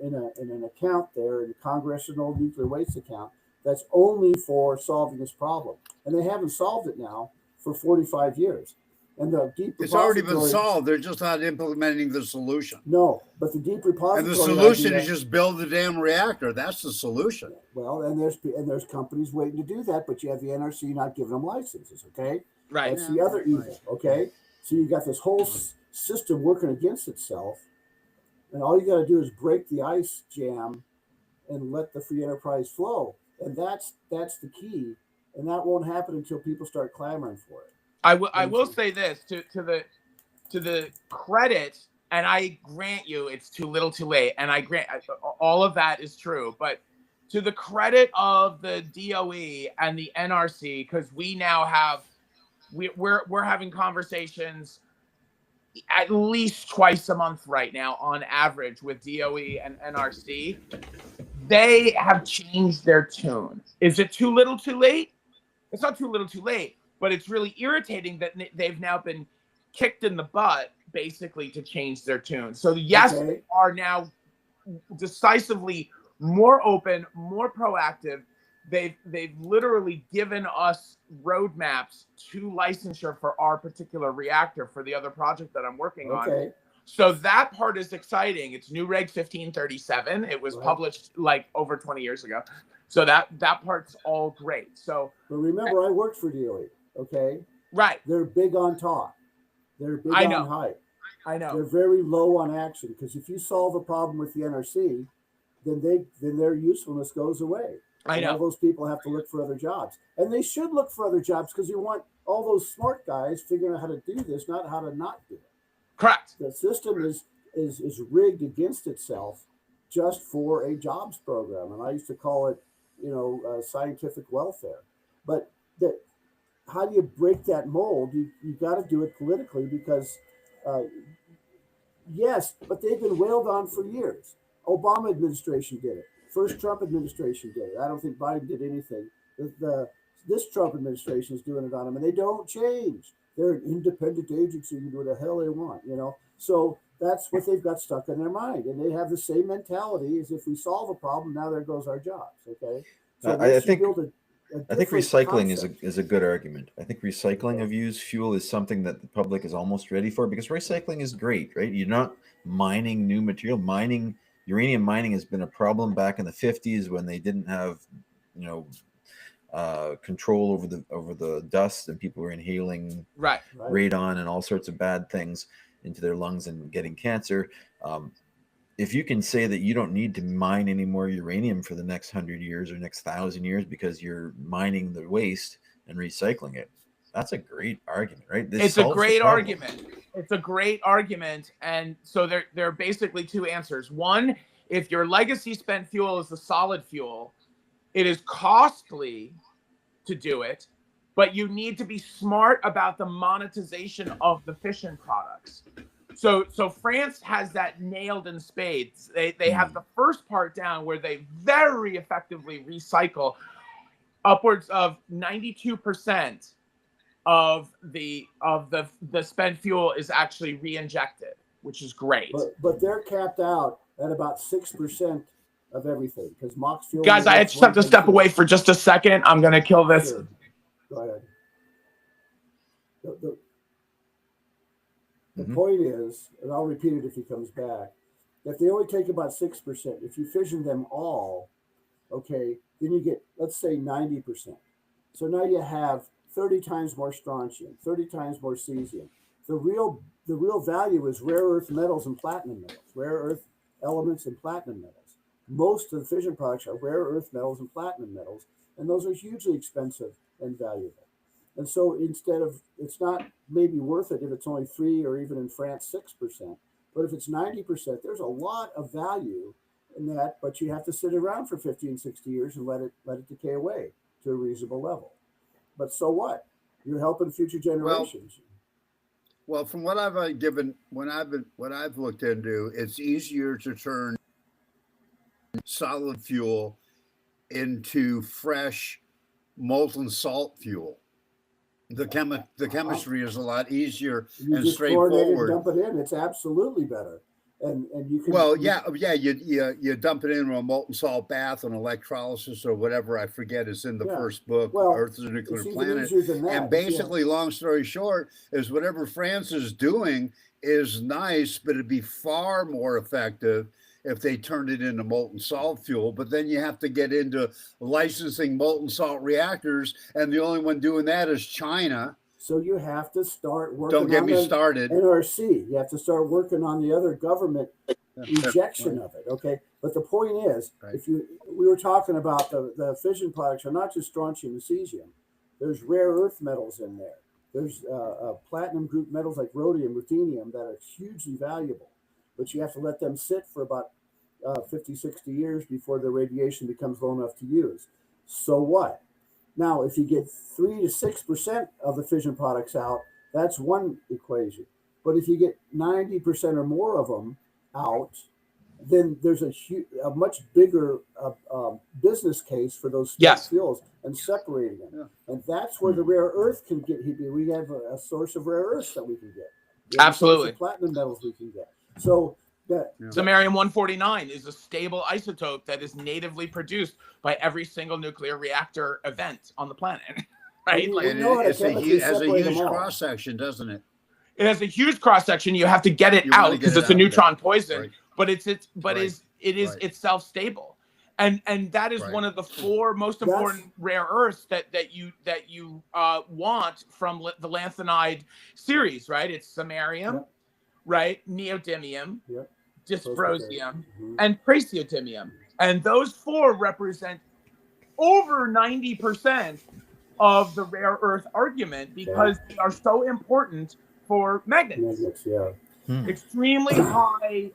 in an account there, in the Congressional Nuclear Waste account, that's only for solving this problem. And they haven't solved it now for 45 years. And the deep it's already been solved. They're just not implementing the solution. No, but the deep repository. And the solution is just build the damn reactor. That's the solution. Well, and there's companies waiting to do that, but you have the NRC not giving them licenses. Okay, Right. That's the other evil. Okay, so you got this whole system working against itself, and all you got to do is break the ice jam and let the free enterprise flow, and that's the key. And that won't happen until people start clamoring for it. I will say this to the credit, and I grant you it's too little too late, and I grant all of that is true, but to the credit of the DOE and the NRC, because we now have we're having conversations at least twice a month right now on average with DOE and NRC. They have changed their tune. Is it too little too late? It's not too little too late, but it's really irritating that they've now been kicked in the butt basically to change their tune. So yes, they are now decisively more open, more proactive. They've literally given us roadmaps to licensure for our particular reactor for the other project that I'm working on. So that part is exciting. It's new reg 1537. It was Right. published like over 20 years ago. So that part's all great. So But remember, I worked for DOE. Okay, right, they're big on talk. They're big I on know. hype. I They're know. very low on action because if you solve a problem with the NRC, then their usefulness goes away. I And all know. those people have to look for other jobs, and they should look for other jobs because you want all those smart guys figuring out how to do this, not how to not do it. Correct. The system is rigged against itself just for a jobs program, and I used to call it, scientific welfare. But that, how do you break that mold? You got to do it politically because, yes, but they've been wailed on for years. Obama administration did it. First Trump administration did it. I don't think Biden did anything. This Trump administration is doing it on them, and they don't change. They're an independent agency, can do what the hell they want, So that's what they've got stuck in their mind, and they have the same mentality as if we solve a problem, now there goes our jobs. Okay, so I they should think- build a I think different recycling concept. is a good argument. I think recycling of used fuel is something that the public is almost ready for because recycling is great, right? You're not mining new material. Uranium mining has been a problem back in the 50s when they didn't have, control over the dust and people were inhaling Right. Right. radon and all sorts of bad things into their lungs and getting cancer. If you can say that you don't need to mine any more uranium for the next 100 years or next 1,000 years because you're mining the waste and recycling it, that's a great argument, right? This It's a solves the great problem. argument. It's a great argument. And so there are basically two answers. One, if your legacy spent fuel is the solid fuel, it is costly to do it, but you need to be smart about the monetization of the fission products. So France has that nailed in spades. They have the first part down where they very effectively recycle upwards of 92% of the spent fuel is actually re-injected, which is great. But they're capped out at about 6% of everything because Mox fuel. Guys, I just have to step away for just a second. I'm gonna kill this. Sure. Go ahead. The point is, and I'll repeat it if he comes back, that they only take about 6%. If you fission them all, okay, then you get, let's say, 90%. So now you have 30 times more strontium, 30 times more cesium. The real value is rare earth metals and platinum metals, rare earth elements and platinum metals. Most of the fission products are rare earth metals and platinum metals, and those are hugely expensive and valuable. And so instead of, it's not maybe worth it if it's only 3 or even in France 6%, but if it's 90%, there's a lot of value in that, but you have to sit around for 50 and 60 years and let it decay away to a reasonable level. But so what? You're helping future generations. Well, from what I've what I've looked into, it's easier to turn solid fuel into fresh molten salt fuel. The chemistry is a lot easier You and just chlorinate it, straightforward. dump it in. It's absolutely better. And you can. Well, yeah. You dump it into a molten salt bath and electrolysis or whatever, I forget, is in the Yeah. first book, Well, Earth is a Nuclear it's even Planet. easier than that. And basically, long story short, is whatever France is doing is nice, but it'd be far more effective if they turned it into molten salt fuel. But then you have to get into licensing molten salt reactors, and the only one doing that is China. So you have to start working. Don't get on me the started. NRC. You have to start working on the other government rejection of it. Okay, but the point is, Right. we were talking about the fission products are not just strontium and cesium. There's rare earth metals in there. There's platinum group metals like rhodium, ruthenium that are hugely valuable, but you have to let them sit for about 50, 60 years before the radiation becomes low enough to use. So what? Now, if you get 3 to 6% of the fission products out, that's one equation. But if you get 90% or more of them out, then there's a much bigger business case for those Yes. fuels and separating them. Yeah. And that's where the rare earth can get. We have a source of rare earths that we can get. We have a source Absolutely. of platinum metals we can get. So that Samarium 149 is a stable isotope that is natively produced by every single nuclear reactor event on the planet. Right? And Like, And know how to it has chemically a separate huge them all. cross section, doesn't it? It has a huge cross section. You have to get it You wanna out get because it it's a out, neutron poison, right. but it is Right. itself stable. And that is Right. one of the 4 most That's- important rare earths that you want from the lanthanide series, right? It's samarium, Yep. right? Neodymium, Yep. dysprosium, Mhm. and praseodymium. And those 4 represent over 90% of the rare earth argument because they are so important for magnets. Magnets, yeah. Extremely high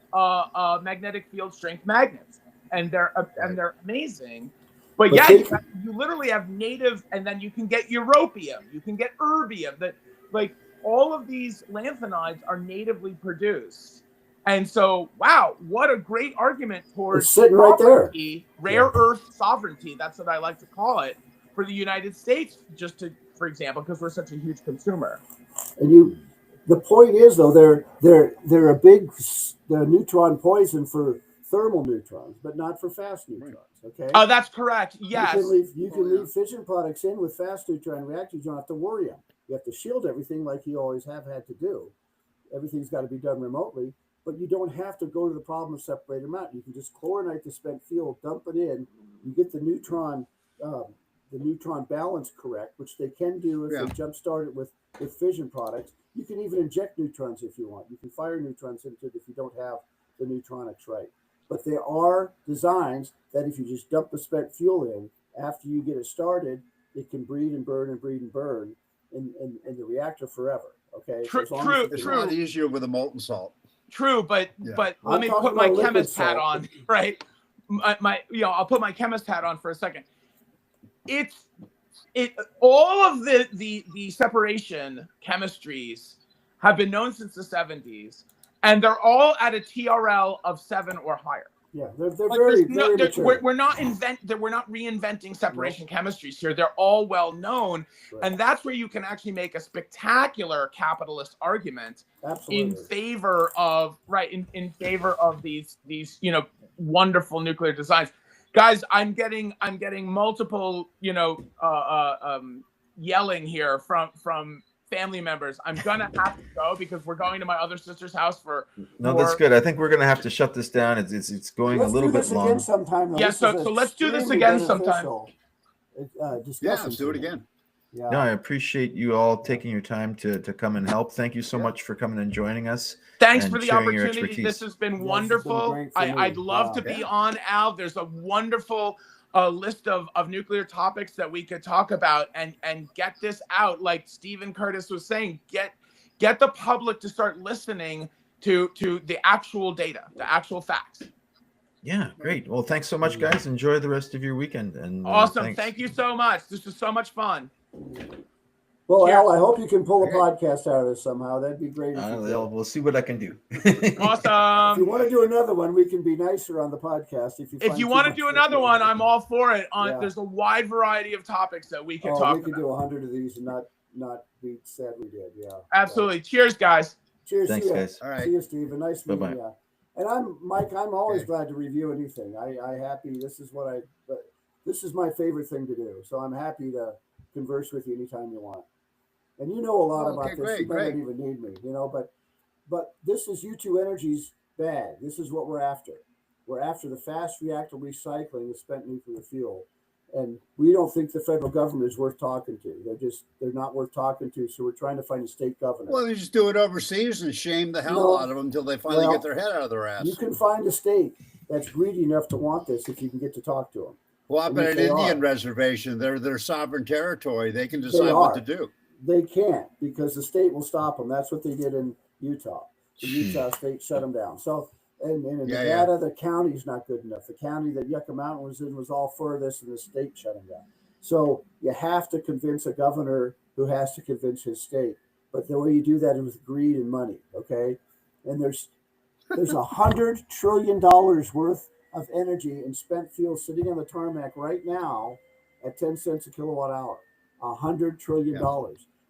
magnetic field strength magnets, and they're amazing. But yeah, you literally have native, and then you can get europium, you can get erbium. That like all of these lanthanides are natively produced, and so wow, what a great argument towards It's sitting right there. sovereignty, rare earth sovereignty. That's what I like to call it for the United States, just to, for example, because we're such a huge consumer. And the point is though, they're a big neutron poison for thermal neutrons, but not for fast neutrons. Okay. Oh, that's correct. Yes. You can leave fission products in with fast neutron reactors. You don't have to worry them. You have to shield everything like you always have had to do. Everything's got to be done remotely, but you don't have to go to the problem of separate them out. You can just chlorinate the spent fuel, dump it in. You get the neutron balance correct, which they can do if they jumpstart it with fission products. You can even inject neutrons if you want. You can fire neutrons into it if you don't have the neutronics right. But there are designs that if you just dump the spent fuel in, after you get it started, it can breed and burn and breed and burn in the reactor forever. Okay. True. It's a lot easier with a molten salt. True, but let me put my chemist hat on, right? I'll put my chemist hat on for a second. All of the separation chemistries have been known since the 70s, and they're all at a TRL of 7 or higher. Yeah, they're very mature. We're not reinventing separation chemistries here. They're all well known, and that's where you can actually make a spectacular capitalist argument in favor of in favor of these wonderful nuclear designs. Guys, I'm getting multiple yelling here from family members. I'm gonna have to go because we're going to my other sister's house for that's good. I think we're gonna have to shut this down. It's going a little bit long. Sometime, yeah, so let's do this again sometime. Let's do it again. Yeah. No, I appreciate you all taking your time to come and help. Thank you so much for coming and joining us. Thanks for the opportunity. This has been wonderful. I'd love to be on, Al. There's a wonderful list of nuclear topics that we could talk about and get this out. Like Stephen Curtis was saying, get the public to start listening to the actual data, the actual facts. Yeah, great. Well, thanks so much, guys. Enjoy the rest of your weekend. And awesome. Thanks. Thank you so much. This was so much fun. Well, Al, I hope you can pull a podcast out of this somehow. That'd be great. We'll see what I can do. Awesome. If you want to do another one, we can be nicer on the podcast. If you want to do another one, I'm all for it. There's a wide variety of topics that we can talk about. We could do 100 of these and not be sad we did. Yeah. Absolutely. Cheers, guys. Cheers. Thanks, guys. All right. See you, Stephen. Nice meeting you. And I'm Mike. I'm always glad to review anything. I happy. This is my favorite thing to do. So I'm happy to converse with you anytime you want. And you know a lot about this. You don't even need me, but this is U2 Energy's bag. This is what we're after. We're after the fast reactor recycling of spent nuclear fuel. And we don't think the federal government is worth talking to. They're not worth talking to. So we're trying to find a state governor. Well, they just do it overseas and shame the hell out of them until they finally get their head out of their ass. You can find a state that's greedy enough to want this if you can get to talk to them. Well, up at an Indian reservation, they're their sovereign territory. They can decide what to do. They can't because the state will stop them. That's what they did in Utah. The Utah state shut them down. So, and in Nevada, the county's not good enough. The county that Yucca Mountain was in was all for this, and the state shut them down. So you have to convince a governor who has to convince his state. But the way you do that is with greed and money. Okay, and there's $100 trillion worth of energy and spent fuel sitting on the tarmac right now at 10 cents a kilowatt hour. $100 trillion.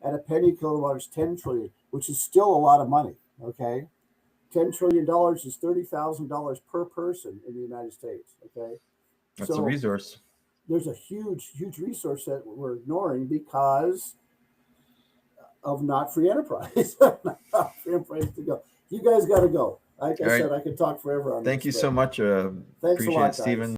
At a penny kilowatt is 10 trillion, which is still a lot of money. Okay, $10 trillion is $30,000 per person in the United States. Okay, that's a resource. There's a huge resource that we're ignoring because of Not Free Enterprise. Not Free Enterprise to go. You guys got to go. Like I All right. said, I could talk forever on Thank this. you but so much. Thanks a Appreciate lot, it, Stephen. guys.